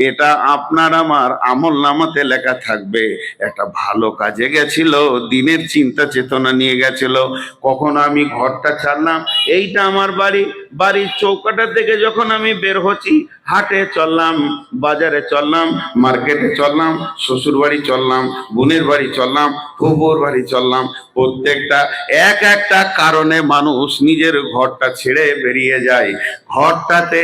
এটা আপনার আমার আমল নামাতে লেখা থাকবে। একটা ভালো কাজে গেছিল, দিনের চিন্তা চেতনা নিয়ে গেছিল। কখন আমি ঘরটা ছাড়লাম, এইটা আমার বাড়ি, বাড়ির চৌকাটা থেকে যখন আমি বের হচ্ছি, হাটে চললাম, বাজারে চললাম, মার্কেটে চললাম, শ্বশুর বাড়ি চললাম, বোনের বাড়ি চললাম, ফুফুর বাড়ি চললাম, প্রত্যেক এক একটা কারণে মানুষ নিজের ঘরটা ছেড়ে বেরিয়ে যায়, ঘরটাতে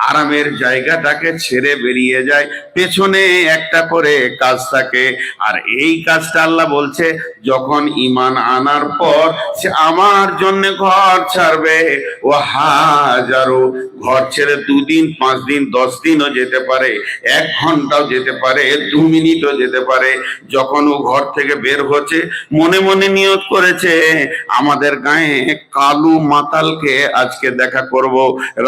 আরামের জায়গাটাকে ছেড়ে বেরিয়ে যায়, পেছনে একটা করে কাজ থাকে। আর এই কাজটা আল্লাহ বলছে যখন ঈমান আনার পর সে আমার জন্য ঘর ছাড়বে, ও হাজারো, ঘর ছেড়ে 2 দিন 5 দিন 10 দিনও যেতে পারে, 1 ঘন্টাও যেতে পারে, 2 মিনিটও যেতে পারে, যখন ও ঘর থেকে বের হচ্ছে মনে মনে নিয়ত করেছে আমাদের গায়ে কালু মাতালকে আজকে দেখা করব,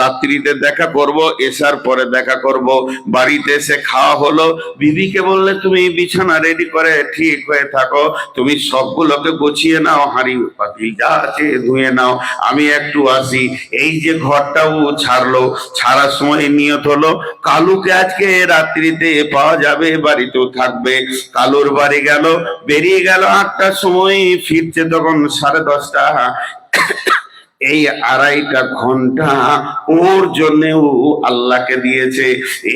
রাত্রিতে দেখা করব, এসার পরে দেখা করব। বাড়িতে এসে খাওয়া হলো, বিবিকে বললে তুমি বিছানা রেডি করে ঠিক হয়ে থাকো, তুমি সবগুলোকে গুছিয়ে নাও, হাঁড়ি পাতিল যা আছে ধুয়ে নাও, আমি একটু আসি। এই যে ঘরটাও ছাড়লো, ছাড়ার সময় নিয়ত হলো কালুকে আজকে রাত্রিতে পাওয়া যাবে, বাড়িতেও থাকবে। কালুর বাড়ি গেল, বেরিয়ে গেল 8টার সময়, ফিরছে তখন 10:30। এই 2.5 ঘন্টা ওর জন্যও আল্লাহকে দিয়েছে।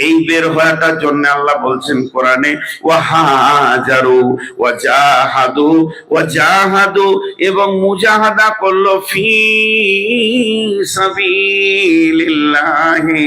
এই বের হওয়াটার জন্য আল্লাহ বলছেন কোরআনে, ওয়াহাজারু ওয়াজাহাদু, এবং মুজাহাদা করলো ফি সাবিলিল্লাহি,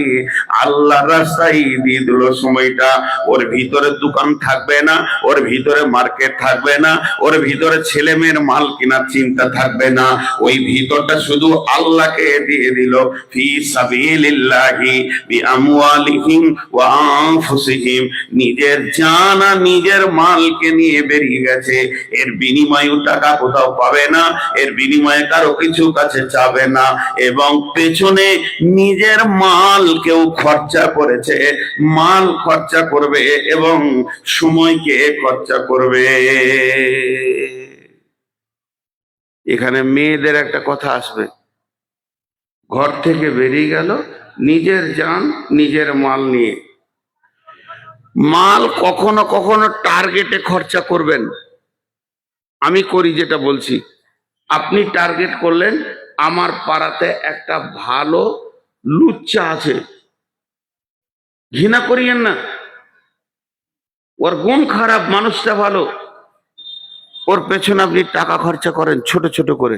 আল্লাহর রাস্তায় দিয়ে দিল সময়টা। ওর ভিতরে দোকান থাকবে না, ওর ভিতরে মার্কেট থাকবে না, ওর ভিতরে ছেলে মেয়ের মাল কেনার চিন্তা থাকবে না, ওই ভিতরটা শুধু আল্লাহকে দিয়ে দিল। ফি সাবিলিল্লাহি বিআমওয়ালিহিম ওয়া আনফুসিহিম, নিজের জান আর নিজের মালকে নিয়ে বেরিয়ে গেছে। এর বিনিময়ে টাকা কোথাও পাবে না, এর বিনিময়ে কারো কিছু কাছে চাবে না, এবং পেছনে নিজের মাল কেউ খরচা করেছে, মাল খরচা করবে এবং সময়কে খরচা করবে। এখানে মেয়েদের একটা কথা আসবে, ঘর থেকে বেরিয়ে গেল নিজের জান নিজের মাল নিয়ে। মাল কখনো কখনো টার্গেটে খরচা করবেন, আমি করি যেটা বলছি। আপনি টার্গেট করলেন আমার পাড়াতে একটা ভালো লুচ্চা আছে, ঘৃণা করিয়েন না, ওর গুণ খারাপ, মানুষটা ভালো, ওর পেছনে আপনি টাকা খরচা করেন ছোট ছোট করে।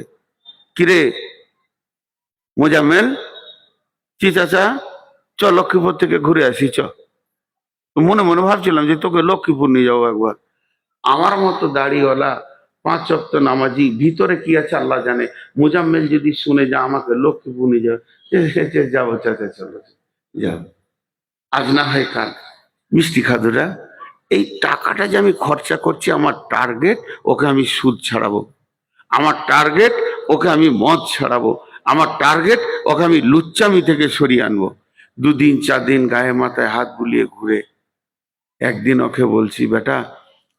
কিরে মোজাম্মেল, কি চাচা, চ লক্ষ্মীপুর থেকে ঘুরে আসি, চ। মনে মনে ভাবছিলাম যে তোকে লক্ষ্মীপুর নিয়ে যাবো একবার। আমার মতো দাড়িওয়ালা 5 ওয়াক্ত নামাজি, ভিতরে কি আছে আল্লাহ জানে। মোজাম্মেল যদি শুনে যে আমাকে লক্ষ্মীপুর নিয়ে যাবে, যাবো চাচা, চলো যাও, আজ না হয় কাল মিষ্টি খাদুরা। এই টাকাটা যে আমি খরচা করছি, আমার টার্গেট ওকে আমি সুদ ছাড়াবো, আমার টার্গেট ওকে আমি মদ ছাড়াবো, আমার টার্গেট ওকে আমি লুচ্চামি থেকে সরিয়ে আনবো। 2 দিন 4 দিন গায়ে মাথায় হাত বুলিয়ে ঘুরে, একদিন ওকে বলছি বেটা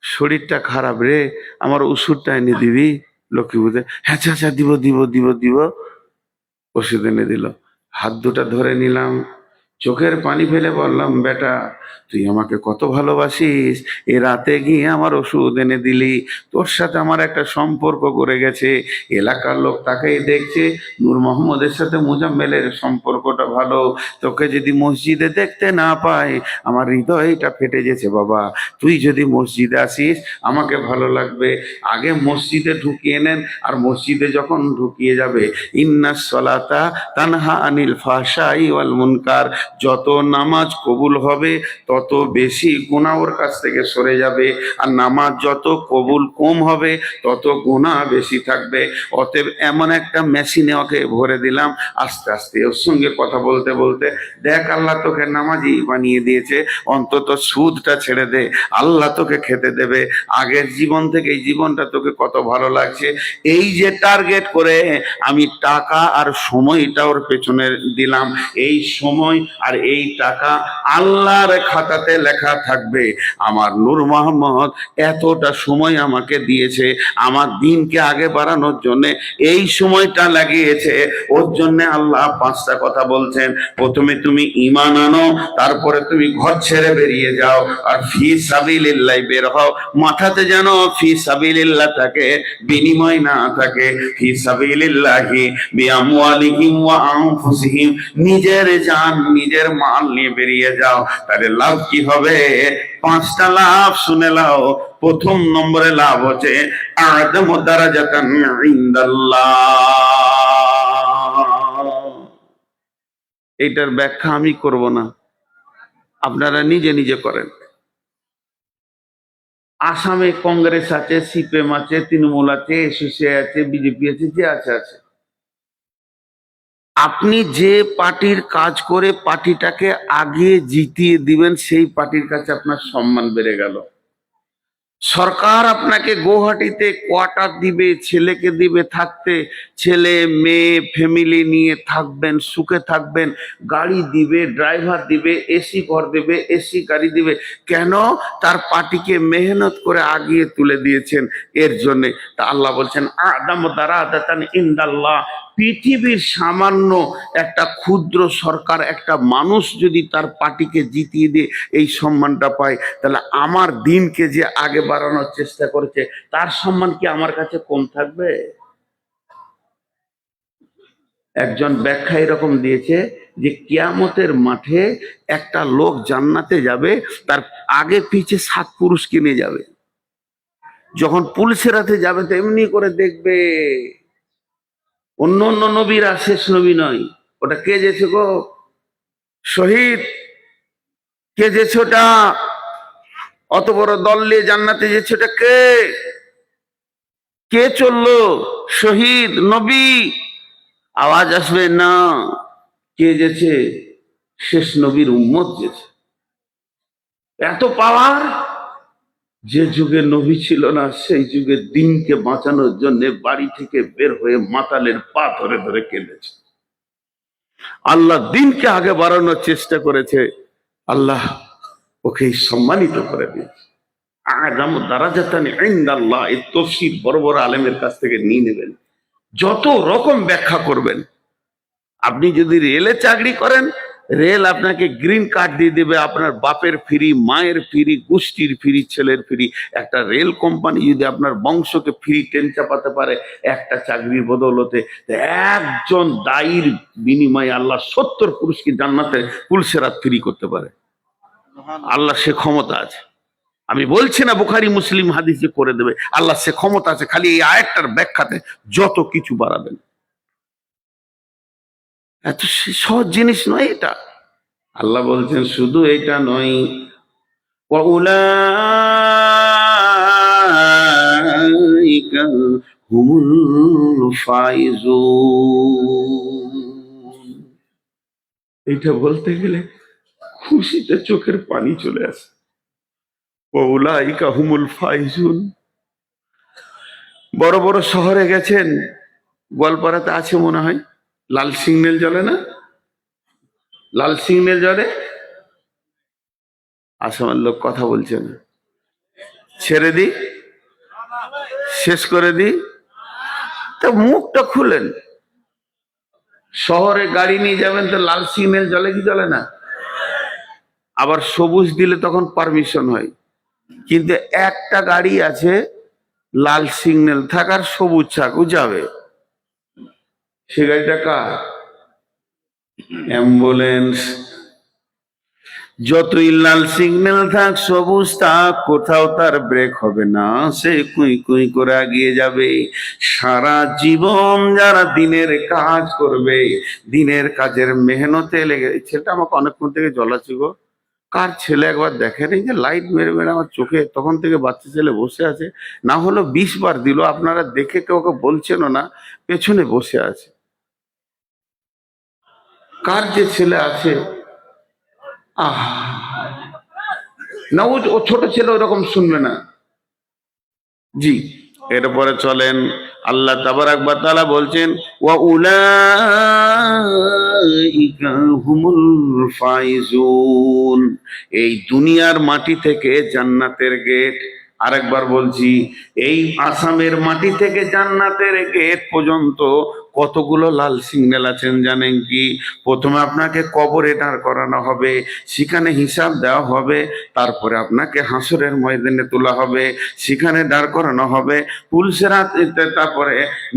শরীরটা খারাপ রে, আমার ওষুধটা এনে দিবি লক্ষ্মীপুরে? হ্যাঁ চাচা দিব দিব দিব দিব। ওষুধ এনে দিল, হাত দুটা ধরে নিলাম, চোখের পানি ফেলে বললাম বেটা তুই আমাকে কত ভালোবাসিস, এ রাতে গিয়ে আমার ওষুধ এনে দিলি, তোর সাথে আমার একটা সম্পর্ক করে গেছে, এলাকার লোক তাকেই দেখছে নূর মোহাম্মদের সাথে মোজাম্মেলের সম্পর্কটা ভালো, তোকে যদি মসজিদে দেখতে না পায় আমার হৃদয়টা ফেটে গেছে বাবা, তুই যদি মসজিদে আসিস আমাকে ভালো লাগবে। আগে মসজিদে ঢুকিয়ে নেন, আর মসজিদে যখন ঢুকিয়ে যাবে ইন্নাস সালাতা তানহা আনিল ফাহশাই ওয়াল মুনকার, যত নামাজ কবুল হবে তত বেশি গুনাহ ওর কাছ থেকে সরে যাবে, আর নামাজ যত কবুল কম হবে তত গুনাহ বেশি থাকবে। অতএব এমন একটা মেশিনে ওকে ভরে দিলাম, আস্তে আস্তে ওর সঙ্গে কথা বলতে বলতে দেখ আল্লাহ তোকে নামাজি বানিয়ে দিয়েছে, অন্তত সুদটা ছেড়ে দে, আল্লাহ তোকে খেতে দেবে, আগের জীবন থেকে এই জীবনটা তোকে কত ভালো লাগছে। এই যে টার্গেট করে আমি টাকা আর সময়টা ওর পেছনে দিলাম, এই সময় আর এই টাকা আল্লাহর খাতাতে লেখা থাকবে আমার নূর মোহাম্মদ এতটা সময় আমাকে দিয়েছে, আমার দিনকে আগে বাড়ানোর জন্য এই সময়টা লাগিয়েছে। ওর জন্য আল্লাহ 5টা কথা বলছেন, প্রথমে তুমি ঈমান আনো, তারপরে তুমি ঘর ছেড়ে বেরিয়ে যাও, আর ফি সাবিলিল্লাহ বের হও, মাথাতে যেন ফি সাবিলিল্লাহ থাকে, বিনিময় না থাকে। ফি সাবিলিল্লাহি বিআমওয়ালিহিম ওয়া আনফুসিহিম, নিজের জান নিজের মাল নিয়ে বেরিয়ে যাও। তাহলে লাভ কি হবে? 5টা লাভ শুনে নাও। প্রথম নম্বরে লাভ হচ্ছে আ'যামু দারাজাতান ইনদাল্লাহ। এটার ব্যাখ্যা আমি করব না, আপনারা নিজে নিজে করেন। আসামে কংগ্রেস আছে, সিপিএম আছে, তৃণমূল আছে, এসোসিয়ে আছে, বিজেপি আছে, যে আছে। আপনি যে পার্টির কাজ করে পার্টিটাকে আগে জিতিয়ে দিবেন, সেই পার্টির কাছে আপনার সম্মান বেড়ে গেল। সরকার আপনাকে গুয়াহাটিতে কোয়ার্টার দিবে, ছেলেকে দিবে থাকতে, ছেলে মেয়ে ফ্যামিলি নিয়ে থাকবেন, সুখে থাকবেন, গাড়ি দিবে, ড্রাইভার দিবে, এসি ঘর দিবে, এসি গাড়ি দিবে। কেন? তার পার্টিকে মেহনত করে আগিয়ে তুলে দিয়েছেন। এর জন্য তা আল্লাহ বলছেন আ'যামু দারাজাতান ইনদাল্লাহ। পৃথিবীর সামান্য একটা ক্ষুদ্র সরকার, একটা মানুষ যদি তার পার্টিকে জিতিয়ে দিয়ে এই সম্মানটা পায়, তাহলে আমার দিনকে যে আগে বাড়ানোর চেষ্টা করেছে তার সম্মান কি আমার কাছে কম থাকবে? একজন ব্যাখ্যা এরকম দিয়েছে যে কিয়ামতের মাঠে একটা লোক জান্নাতে যাবে, তার আগে পিছে 7 পুরুষকে নিয়ে যাবে। যখন পুলিশের হাতে যাবে তো এমনি করে দেখবে, অন্য অন্য নবীরা, শেষ নবী নয়। ওটা কে যেছে গো? শহীদ কে যেছে? ওটা অত বড় দল নিয়ে জান্নাতে যেছে, ওটা কে? কে চললো? শহীদ, নবী। আওয়াজ আসবে না। কে যেছে? শেষ নবীর উম্মত যেছে। এত পাওয়ার! যে যুগে নবী ছিল না, সেই যুগে দিনকে বাঁচানোর জন্য বাড়ি থেকে বের হয়ে মাতালের পা ধরে ধরে কেঁদেছে। আল্লাহ দিনকে আগে বাড়ানোর চেষ্টা করেছে, আল্লাহ ওকে সম্মানিত করে দিয়েছে। আ'যামু দারাজাতান ইনদাল্লাহ। এই তাফসীর বড় বড় আলেমের কাছ থেকে নিয়ে নেবেন, যত রকম ব্যাখ্যা করবেন। আপনি যদি রেলে চাকরি করেন, রেল আপনাকে গ্রিন কার্ড দিয়ে দেবে, আপনার বাপের ফ্রি, মায়ের ফ্রি, গোষ্ঠীর ফ্রি, ছেলের ফ্রি। একটা রেল কোম্পানি যদি আপনার বংশকে ফ্রি ট্রেন চাপাতে পারে একটা চাকরির বদৌলতে, একজন দায়ীর বিনিময়ে আল্লাহ 70 পুরুষকে জান্নাতে পুলসেরাত ফ্রি করতে পারে। আল্লাহ সে ক্ষমতা আছে। আমি বলছি না বুখারী মুসলিম হাদিসে করে দেবে, আল্লাহ সে ক্ষমতা আছে। খালি এই আয়াতটার ব্যাখ্যাতে যত কিছু বাড়াবেন। এত সহজ জিনিস নয় এটা। আল্লাহ বলছেন শুধু এটা নয়, ওয়াউলাইকা হুমুল ফাইজুন। এটা বলতে গেলে খুশিতে চোখের পানি চলে আসে। ওয়াউলাইকা হুমুল ফাইজুন। বড় বড় শহরে গেছেন, গোয়ালপাড়াতে আছে মনে হয়, লাল সিগন্যাল জ্বলে না? লাল সিগন্যাল জ্বলে, আসামের লোক কথা বলছে না, ছেড়ে দি, শেষ করে দি, তা মুখটা খুলেন। শহরে গাড়ি নিয়ে যাবেন তো লাল সিগন্যাল জ্বলে কি জ্বলে না? আবার সবুজ দিলে তখন পারমিশন হয়। কিন্তু একটা গাড়ি আছে লাল সিগন্যাল থাকার সবুজ থাকুক যাবে, সে গাড়িটা কার? অ্যাম্বুলেন্স। যতই লাল সিগন্যাল থাক, সবুজ থাক, কোথাও তার ব্রেক হবে না, সে কুই কুই করে এগিয়ে যাবে। সারা জীবন যারা দিনের কাজ করবে, দিনের কাজের মেহনতে লেগে, ছেলেটা আমাকে অনেকক্ষণ থেকে জ্বলাচ্ছে গো। কার ছেলে একবার দেখেনি যে লাইট মেরে মেরে আমার চোখে, তখন থেকে বাচ্চা ছেলে বসে আছে, না হলো 20 বার দিল, আপনারা দেখে কেউ ওকে বলছেনও না, পেছনে বসে আছে। কার যে ছেলে আছে, না ও ছোট ছেলে ওরকম শুনবে না। জি, এরপরে চলেন, আল্লাহ তাবারাক ওয়া তাআলা বলছেন ওয়া উলাইকা হুমুল ফাইজুন। এই দুনিয়ার মাটি থেকে জান্নাতের গেট, আরেকবার বলছি, এই আসামের মাটি থেকে জান্নাতের গেট পর্যন্ত কতগুলো লাল সিগন্যাল আছেন জানেন কি? প্রথমে আপনাকে কবরে দাঁড় করানো হবে, সেখানে হিসাব দেওয়া হবে, তারপরে আপনাকে হাসরের ময়দানে তোলা হবে, সেখানে দাঁড় করানো হবে, পুলসেরাত, তারপরে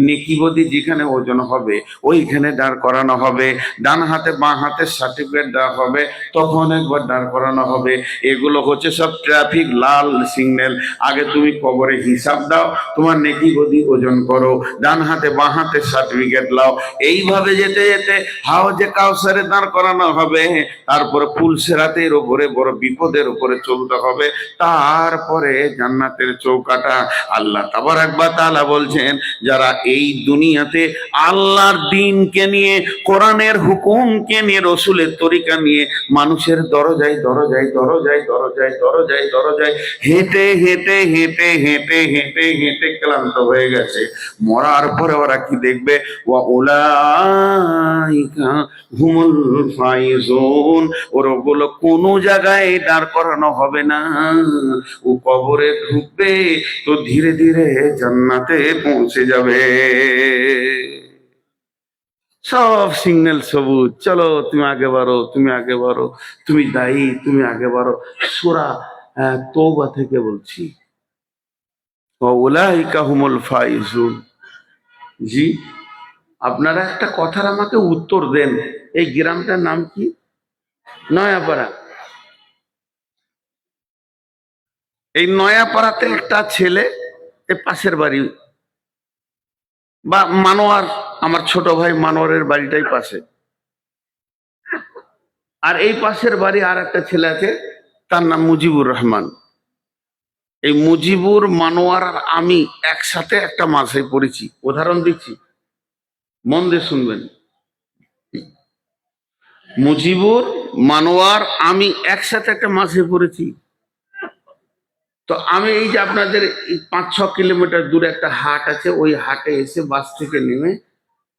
নেকিবদি যেখানে ওজন হবে ওইখানে দাঁড় করানো হবে, ডান হাতে বাঁ হাতে সার্টিফিকেট দেওয়া হবে, তখন একবার দাঁড় করানো হবে। এগুলো হচ্ছে সব ট্রাফিক লাল সিগন্যাল। আগে তুমি কবরে হিসাব দাও, তোমার নেকিবদি ওজন করো, ডান হাতে বাঁ হাতে সার্টিফিকেট লাও, এইভাবে যেতে যেতে হাওজে কাউসারে দাঁড় করানো হবে, তারপরে পুলসেরাতের উপরে বড় বিপদের উপরে চলতে হবে, তারপরে জান্নাতের চৌকাটা। আল্লাহ তাবারাক ওয়া তাআলা বলছেন, যারা এই দুনিয়াতে আল্লাহর দ্বীনকে নিয়ে, কোরআনের হুকুমকে নিয়ে, রসুলের তরিকা নিয়ে মানুষের দরজায় দরজায় দরজায় দরজায় দরজায় দরজায় হেঁটে হেঁটে হেঁটে হেঁটে হেঁটে হেঁটে ক্লান্ত হয়ে গেছে, মরার পরে ওরা কি দেখবে? ওয়া উলাইকা হুমুল ফাইজুন, ওগুলো কোনো জায়গায় দাঁড় করানো হবে না, ও কবরে ঢুকবে তো ধীরে ধীরে জান্নাতে পৌঁছে যাবে। সব সিগন্যাল সবুজ, চলো তুমি আগে বাড়ো, তুমি আগে বাড়ো, তুমি দায়ী, তুমি আগে বাড়ো। সূরা তওবা থেকে বলছি, ওয়া উলাইকা হুমুল ফাইজুন। জি, আপনারা একটা কথার আমাকে উত্তর দেন, এই গ্রামটার নাম কি? নয়াপাড়া। এই নয়াপাড়াতে একটা ছেলে, এই পাশের বাড়ি, বা মানোয়ার, আমার ছোট ভাই মানোয়ারের বাড়িটাই পাশে, আর এই পাশের বাড়ি আর একটা ছেলে আছে, তার নাম মুজিবুর রহমান। এই মুজিবুর, মানোয়ার আর আমি একসাথে একটা মাসায় পড়েছি। উদাহরণ দিচ্ছি, মন দিয়ে শুনবেন। মুজিবুর, মানোয়ার, আমি একসাথে একটা মাসায় পড়েছি। তো আমি এই যে আপনাদের 5-6 কিলোমিটার দূরে একটা হাট আছে, ওই হাটে এসে বাস থেকে নেমে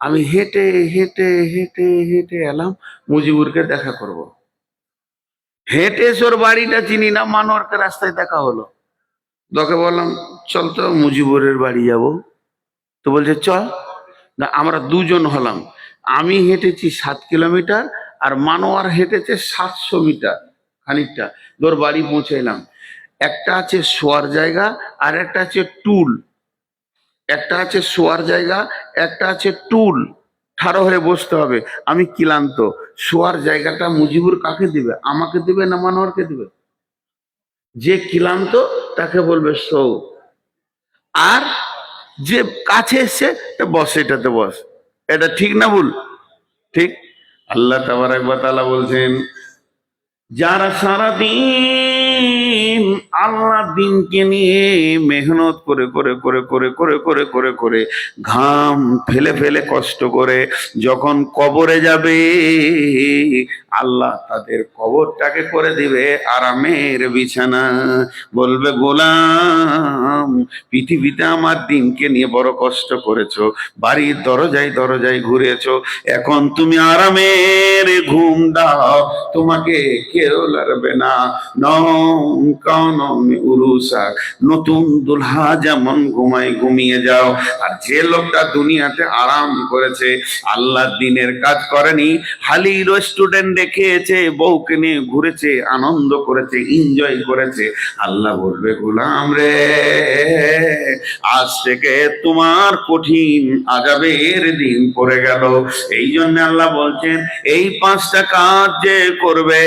আমি হেঁটে হেঁটে হেঁটে হেঁটে এলাম মুজিবুরকে দেখা করব। হেঁটে এসে ওর বাড়িটা চিনি না, মানোয়ারকে রাস্তায় দেখা হলো, তোকে বললাম চল তো মুজিবুরের বাড়ি যাব। তো বলছে চল না, আমরা দুজন হলাম, আমি হেঁটেছি 7 কিলোমিটার আর মানোয়ার হেঁটেছে 700 মিটার, খানিকটা তোর বাড়ি পৌঁছে এলাম। একটা আছে শোয়ার জায়গা আর একটা আছে টুল, একটা আছে শোয়ার জায়গা, একটা আছে টুল, ঠাড়ো হয়ে বসতে হবে। আমি ক্লান্ত, শোয়ার জায়গাটা মুজিবুর কাকে দিবে? আমাকে দিবে না মানোয়ারকে দিবে? যে ক্লান্ত তাকে বলবে শো, আর যে কাছে এসছে বস, এটাতে বস। এটা ঠিক না ভুল? ঠিক। আল্লাহ তাবারাক ওয়া তাআলা বলছেন, যারা সারাদিন আল্লাহ দিনকে নিয়ে মেহনত করে করে করে করে করে করে করে করে ঘাম ফেলে ফেলে কষ্ট করে যখন কবরে যাবে, আল্লাহ তাদের কবরটাকে করে দিবে আরামের বিছানা। বলবে, গোলাম, পৃথিবীতে আমার দিনকে নিয়ে বড় কষ্ট করেছো, বাড়ির দরজায় দরজায় ঘুরেছো, এখন তুমি আরামের ঘুম দাও, তোমাকে কেউ লড়বে না। নতুন দুলহা যেমন ঘুমায় ঘুমিয়ে যাও। আর যে লোকটা দুনিয়াতে আরাম করেছে, আল্লাহ দিনের কাজ করেনি, খালি রেস্টুরেন্টে খেয়েছে, বউকে নিয়ে ঘুরেছে, আনন্দ করেছে, এনজয় করেছে, আল্লাহ বলবে, গোলাম রে, আজ থেকে তোমার কঠিন আযাবের দিন পড়ে গেল। এই জন্য আল্লাহ বলছেন, এই 5টা কাজ যে করবে,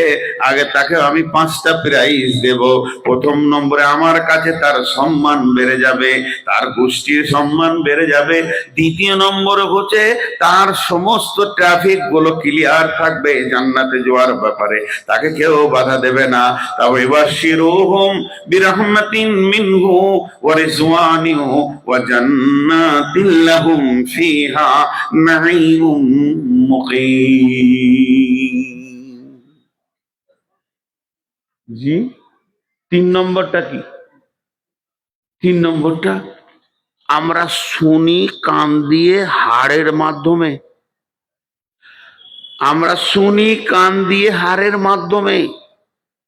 আগে তাকে আমি 5টা প্রাইজ দেব। প্রথম নম্বরে আমার কাছে তার সম্মান বেড়ে যাবে, তার গোষ্ঠীর সম্মান বেড়ে যাবে। দ্বিতীয় নম্বর হচ্ছে তার সমস্ত ট্রাফিক গুলো ক্লিয়ার থাকবে জান্নাতে যাওয়ার ব্যাপারে, তাকে কেউ বাধা দেবে না। তাও ইবাশশিরুহুম বিরাহমাতিন মিনহু ওয়া রিজওয়ানিন ওয়া জান্নাতিন লাহুম ফিহা নাঈমুম মুকিম। জি, 3 নম্বরটা কি? 3 নম্বরটা আমরা শুনি কান দিয়ে, হাড়ের মাধ্যমে। আমরা শুনি কান দিয়ে, হাড়ের মাধ্যমে।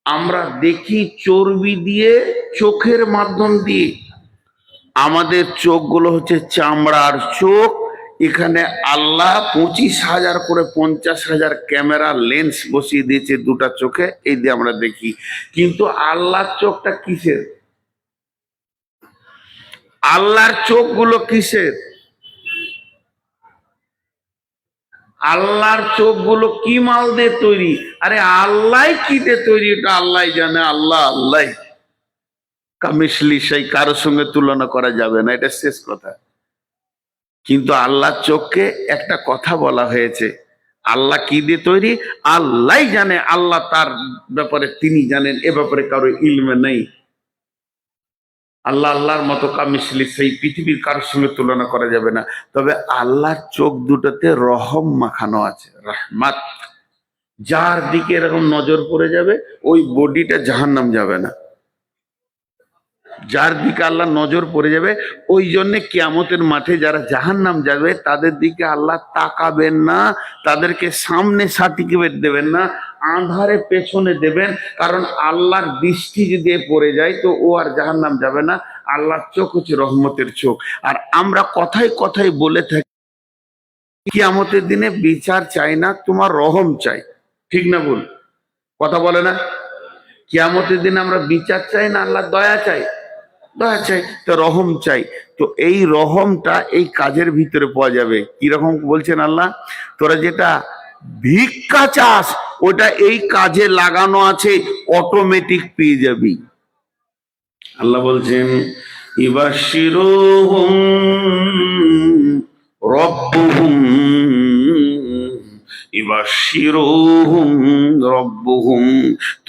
আমরা দেখি চর্বি দিয়ে, চোখের মাধ্যম দিয়ে। আমাদের চোখগুলো হচ্ছে চামড়ার চোখ, এখানে আল্লাহ 25,000 করে 50,000 ক্যামেরা লেন্স বসিয়ে দিয়েছে দুটা চোখে, এই দিয়ে আমরা দেখি। কিন্তু আল্লাহর চোখটা কিসের? আল্লাহর চোখগুলো কিসের? আল্লাহর চোখগুলো কি মাল দিয়ে তৈরি? আরে আল্লাহ কি দিয়ে তৈরি এটা আল্লাহ জানে। আল্লাহ আল্লাহ, কামিশলি সেই কারোর সঙ্গে তুলনা করা যাবে না, এটা শেষ কথা। কিন্তু আল্লাহর চোখকে একটা কথা বলা হয়েছে, আল্লাহ কি দিয়ে তৈরি আল্লাহ জানে, আল্লাহ তার ব্যাপারে তিনি জানেন, এ ব্যাপারে কারো ইলমে নেই। আল্লাহ আল্লাহর মতো কামিশলি সেই পৃথিবীর কারোর সঙ্গে তুলনা করা যাবে না। তবে আল্লাহর চোখ দুটোতে রহম মাখানো আছে, রহমত। যার দিকে এরকম নজর পড়ে যাবে ওই বডিটা জাহান্নাম যাবে না। যার দিকে আল্লাহ নজর পড়ে যাবে, ওই জন্য কিয়ামতের মাঠে যারা জাহান্নাম যাবে তাদের দিকে আল্লাহ তাকাবেন না, তাদেরকে সামনে সার্টিফিকেট দেবেন না, আঁধারে পেছনে দেবেন। কারণ আল্লাহর দৃষ্টি যদি পড়ে যায় তো ও আর জাহান্নাম যাবে না। আল্লাহর চোখ হচ্ছে রহমতের চোখ। আর আমরা কথায় কথায় বলে থাকি কিয়ামতের দিনে বিচার চাই না, তোমার রহম চাই। ঠিক না ভুল কথা বলে না? কিয়ামতের দিনে আমরা বিচার চাই না, আল্লাহ দয়া চাই। দয়া চাই তো রহম চাই। তো এই রহমটা এই কাজের ভিতরে পাওয়া যাবে। কি রকম বলছেন আল্লাহ? তোরা যেটা ভিক্ষা চাস ওটা এই কাজে লাগানো আছে, অটোমেটিক পেয়ে যাবি। আল্লাহ বলছেন ইবাশিরুহুম রব্বুহুম, ইবাশিরুহুম রব্বুহুম,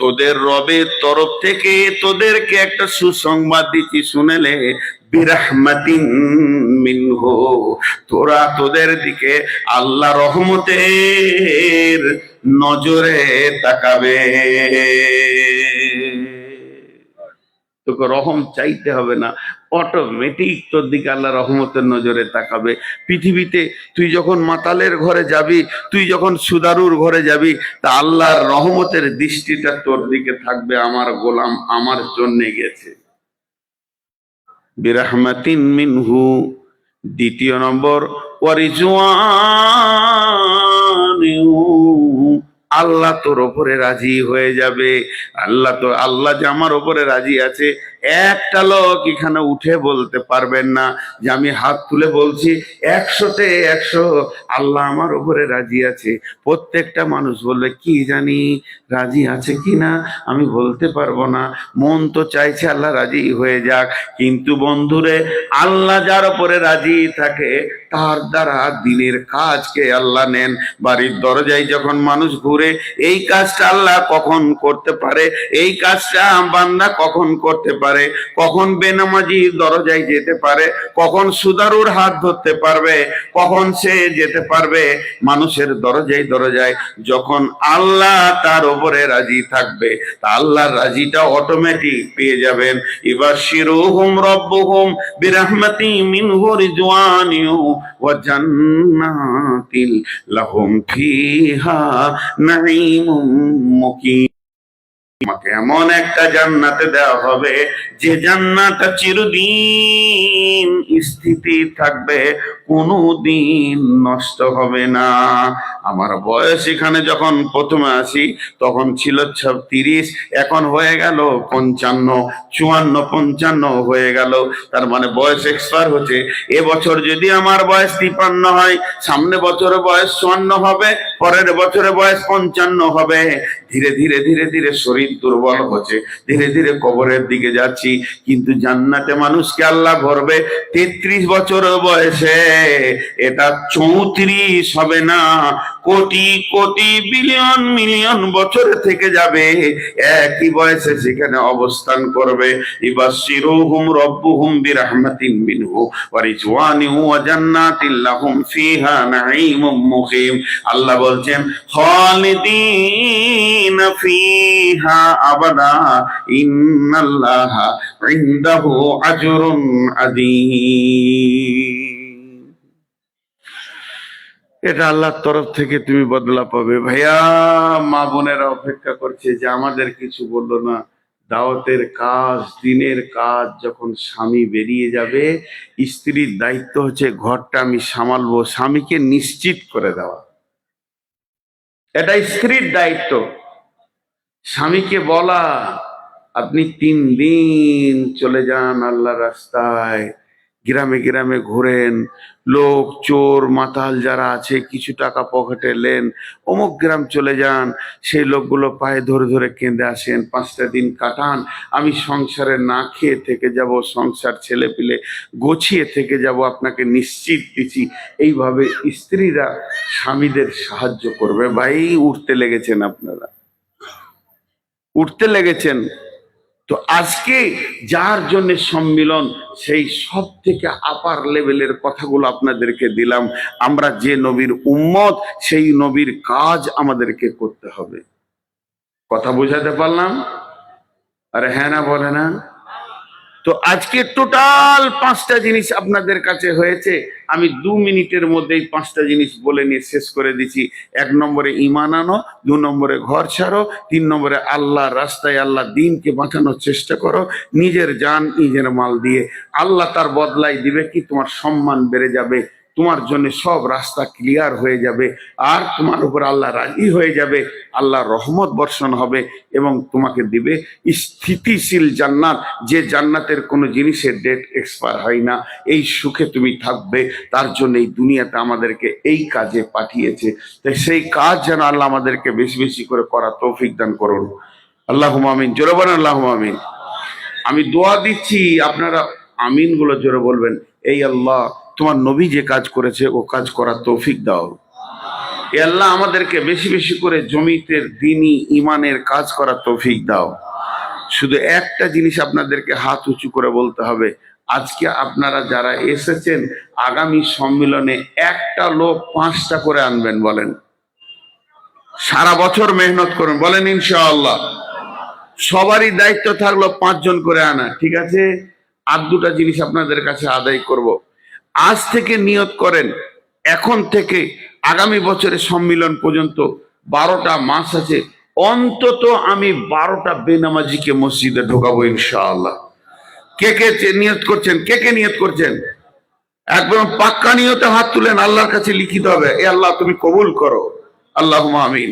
তোদের রবের তরফ থেকে তোদেরকে একটা সুসংবাদ দিচ্ছি, শুনেলে। বিরহমাতিন মিনহু, তোরা তোদের দিকে আল্লাহ রহমতের নজরে তাকাবে। তোকে রহম চাইতে হবে না, অটোমেটিক তোর দিকে আল্লাহ রহমতের নজরে তাকাবে। পৃথিবীতে তুই যখন মাতালের ঘরে যাবি, তুই যখন সুদারুর ঘরে যাবি, তা আল্লাহর রহমতের দৃষ্টিটা তোর দিকে থাকবে, আমার গোলাম আমার জন্য গেছে। বিরহমাতিন মিনহু। দ্বিতীয় নম্বর ওয়ারিজওয়ানিহু, আল্লাহ তোর ওপরে রাজি হয়ে যাবে। আল্লাহ যে আমার ওপরে রাজি আছে, একটা লোক এখানে উঠে বলতে পারবেন না যে আমি হাত তুলে বলছি 100-তে 100 আল্লাহ আমার ওপরে রাজি আছে। প্রত্যেকটা মানুষ বলবে কি জানি রাজি আছে কিনা আমি বলতে পারবো না, মন তো চাইছে আল্লাহ রাজি হয়ে যাক। কিন্তু বন্ধুরে, আল্লাহ যার ওপরে রাজি থাকে তার দ্বারা দিনের কাজকে আল্লাহ নেন। বাড়ির দরজায় যখন মানুষ ঘুরে, এই কাজটা আল্লাহ কখন করতে পারে, এই কাজটা বান্দা কখন করতে পারে, কখন বেনামাজি দরজায় যেতে পারে, কখন সুদারুর হাত ধরতে পারবে, কখন সে যেতে পারবে মানুষের দরজায় দরজায়, যখন আল্লাহ তার উপরে রাজি থাকবে। তা আল্লাহর রাজিটা অটোমেটিক পেয়ে যাবেন। ইবাশিরুহুম রব্বুহুম বিরহমাতি মিনহু রিজওয়ানিহু ওয়া জান্নাতিল লাহুম ফিহা নাঈমুম মুকিম। তোমাকে এমন একটা জান্নাতে দেওয়া হবে যে জান্নাতটা চিরদিন স্থিতি থাকবে, কোনোদিন নষ্ট হবে না। আমার বয়স এখানে যখন প্রথমে আসি তখন ছিল 30, এখন হয়ে গেল 55, 54, 55 হয়ে গেল। তার মানে বয়স এক্সপায়ার হচ্ছে। এবছর যদি আমার বয়স 53 হয়, সামনে বছরে বয়স 54 হবে, পরের বছরে বয়স 55 হবে। ধীরে ধীরে ধীরে ধীরে শরীর দুর্বল হচ্ছে, ধীরে ধীরে কবরের দিকে যাচ্ছি। কিন্তু জান্নাতে মানুষকে আল্লাহ ভরবে 33 বছর বয়সে, এটা 34 হবে না, কোটি কোটি বিলিয়ন মিলিয়ন বছরে থেকে যাবে, একই বয়সে সেখানে অবস্থান করবে। ইবাশিরুহুম রব্বুহুম বিরহমাতিন মিনহু ওয়া রিজওয়ানিহু ওয়া জান্নাতিল লাহুম ফিহা নাঈমুম মুকিম। আল্লাহ বলছেন খালিদিন ফিহা আবাদা ইন্নাল্লাহা ইনদাহু আজরুন আযীম। এটা আল্লাহর তরফ থেকে তুমি বদলা পাবে। ভাইয়া, মা বোনেরা অপেক্ষা করছে যে আমাদের কিছু বললো না, দাওয়াতের কাজ, দিনের কাজ যখন স্বামী বেরিয়ে যাবে, স্ত্রীর দায়িত্ব হচ্ছে ঘরটা আমি সামালবো, স্বামীকে নিশ্চিত করে দেওয়া। এটা স্ত্রীর দায়িত্ব। স্বামীকে বলা, আপনি 3 দিন চলে যান আল্লাহ রাস্তায়, গ্রামে গ্রামে ঘোরেন, লোক চোর মাতাল যারা আছে কিছু টাকা পকেটে নেন, অমুক গ্রাম চলে যান, সেই লোকগুলো পায়ে ধরে ধরে কেঁদে আসেন, 5টা দিন কাটান, আমি সংসারে না খেয়ে থেকে যাব, সংসার ছেলে পিলে গোছিয়ে থেকে যাব, আপনাকে নিশ্চিত দিচ্ছি। এইভাবে স্ত্রীরা স্বামীদের সাহায্য করবে। ভাই উঠতে লেগেছেন আপনারা, উঠতে লেগেছেন তো। আজকে যার জন্য সম্মিলন, সেই সব থেকে আপার লেভেলের কথাগুলো আপনাদেরকে দিলাম। আমরা যে নবীর উম্মত, সেই নবীর কাজ আমাদেরকে করতে হবে। কথা বোঝাতে পারলাম? আরে হ্যাঁ না বলে না? তো আজকে টোটাল 5টা জিনিস আপনাদের কাছে হয়েছে। আমি 2 মিনিটের মধ্যেই 5টা জিনিস বলে নিয়ে শেষ করে দিচ্ছি। 1 নম্বরে ঈমান আনো, 2 নম্বরে ঘর ছাড়ো, 3 নম্বরে আল্লাহর রাস্তায় আল্লাহ দ্বীনকে বাঁচানোর চেষ্টা করো, নিজের জান নিজের মাল দিয়ে। আল্লাহ তার বদলাই দিবে কি, তোমার সম্মান বেড়ে যাবে, তোমার জন্য সব রাস্তা ক্লিয়ার হয়ে যাবে, আর তোমার উপর আল্লাহ রাজি হয়ে যাবে, আল্লাহর রহমত বর্ষণ হবে এবং তোমাকে দিবে স্থিতিশীল জান্নাত, যে জান্নাতের কোনো জিনিসের ডেট এক্সপায়ার হয় না। এই সুখে তুমি থাকবে, তার জন্য এই দুনিয়াতে আমাদেরকে এই কাজে পাঠিয়েছে। তাই সেই কাজ যেন আল্লাহ আমাদেরকে বেশি বেশি করে করার তৌফিক দান করুন। আল্লাহুম্মা আমিন। জোরে বলেন আল্লাহুম্মা আমিন। আমি দোয়া দিচ্ছি, আপনারা আমিন গুলো জোরে বলবেন। এই আল্লাহ, তোমার নবী যে কাজ করেছে ও কাজ করার তৌফিক দাও। এ আল্লাহ, আমাদেরকে বেশি বেশি করে জমিতের দ্বীনি ইমানের কাজ করার তৌফিক দাও। শুধু একটা জিনিস আপনাদেরকে হাত উঁচু করে বলতে হবে, আজকে আপনারা যারা এসেছেন, আগামী সম্মেলনে একটা লোক 5টা করে আনবেন। বলেন, সারা বছর মেহনত করুন, বলেন ইনশাআল্লাহ। সবারই দায়িত্ব থাকলো 5 জন করে আনা, ঠিক আছে? আর 2টা জিনিস আপনাদের কাছে আদায় করব। আজ থেকে নিয়ত করেন, এখন থেকে আগামী বছরের সম্মিলন পর্যন্ত 12টা মাস আছে, অন্তত আমি 12টা বেনামাজিকে মসজিদে ঢোকাবো ইনশাআল্লাহ। কে কে নিয়ত করছেন? কে কে নিয়ত করছেন? একদম পাক্কা নিয়তে হাত তুলেন, আল্লাহর কাছে লিখিত হবে, এ আল্লাহ তুমি কবুল করো। আল্লাহুম্মা আমিন।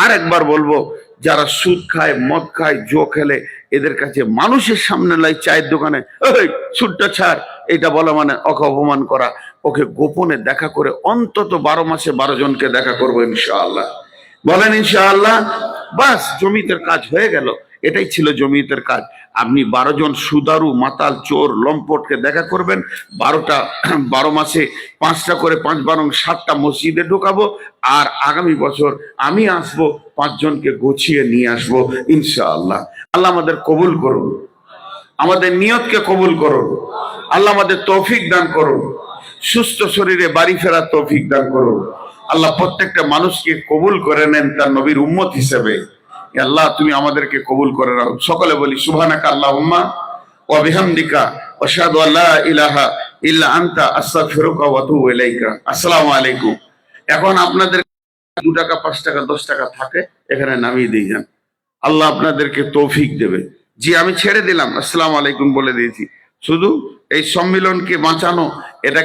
আর একবার বলবো, যারা সুদ খায়, মদ খায়, জুয়া খেলে, এদের কাছে মানুষের সামনে লাই চায়ের দোকানে ওই সুদটা ছাড়, এটা বলা মানে ওকে অপমান করা। ওকে গোপনে দেখা করে অন্তত 12 মাসে 12 জনকে দেখা করবো ইনশাআল্লাহ। বলেন ইনশাআল্লাহ। বাস, জমিতের কাজ হয়ে গেল। এটাই ছিল জমিয়তের কাজ। আপনি 12 জন সুদারু মাতাল চোর লম্পটকে দেখা করবেন, 12 মাসে 5টা করে, 5 বারং 7টা মসজিদে ঢোকাবো। আর আগামী বছর আমি আসবো, 5 জনকে গুছিয়ে নিয়ে আসবো ইনশাআল্লাহ। আল্লাহ আমাদের কবুল করুন, আমাদের নিয়তকে কবুল করুন, আল্লাহ আমাদের তৌফিক দান করুন, সুস্থ শরীরে বাড়ি ফেরার তৌফিক দান করুন। আল্লাহ প্রত্যেকটা মানুষকে কবুল করে নেন তার নবীর উম্মত হিসেবে। আল্লাহ তুমি আমাদেরকে কবুল করে নাও। সকলে বলি সুবহানাকা আল্লাহুম্মা ওয়া বিহামদিকা আশহাদু আল্লা ইলাহা ইল্লা আনতা আস্তাগফিরুকা ওয়া আতুবু ইলাইকা। আসসালামু আলাইকুম। এখন আপনাদের 2 টাকা 5 টাকা 10 টাকা থাকে, এখানে নামিয়ে দিয়ে যান, আল্লাহ আপনাদেরকে তৌফিক দেবে। জি, আমি ছেড়ে দিলাম, আসসালামু আলাইকুম বলে দিয়েছি। শুধু এই সম্মিলনকে বাঁচানো, এটা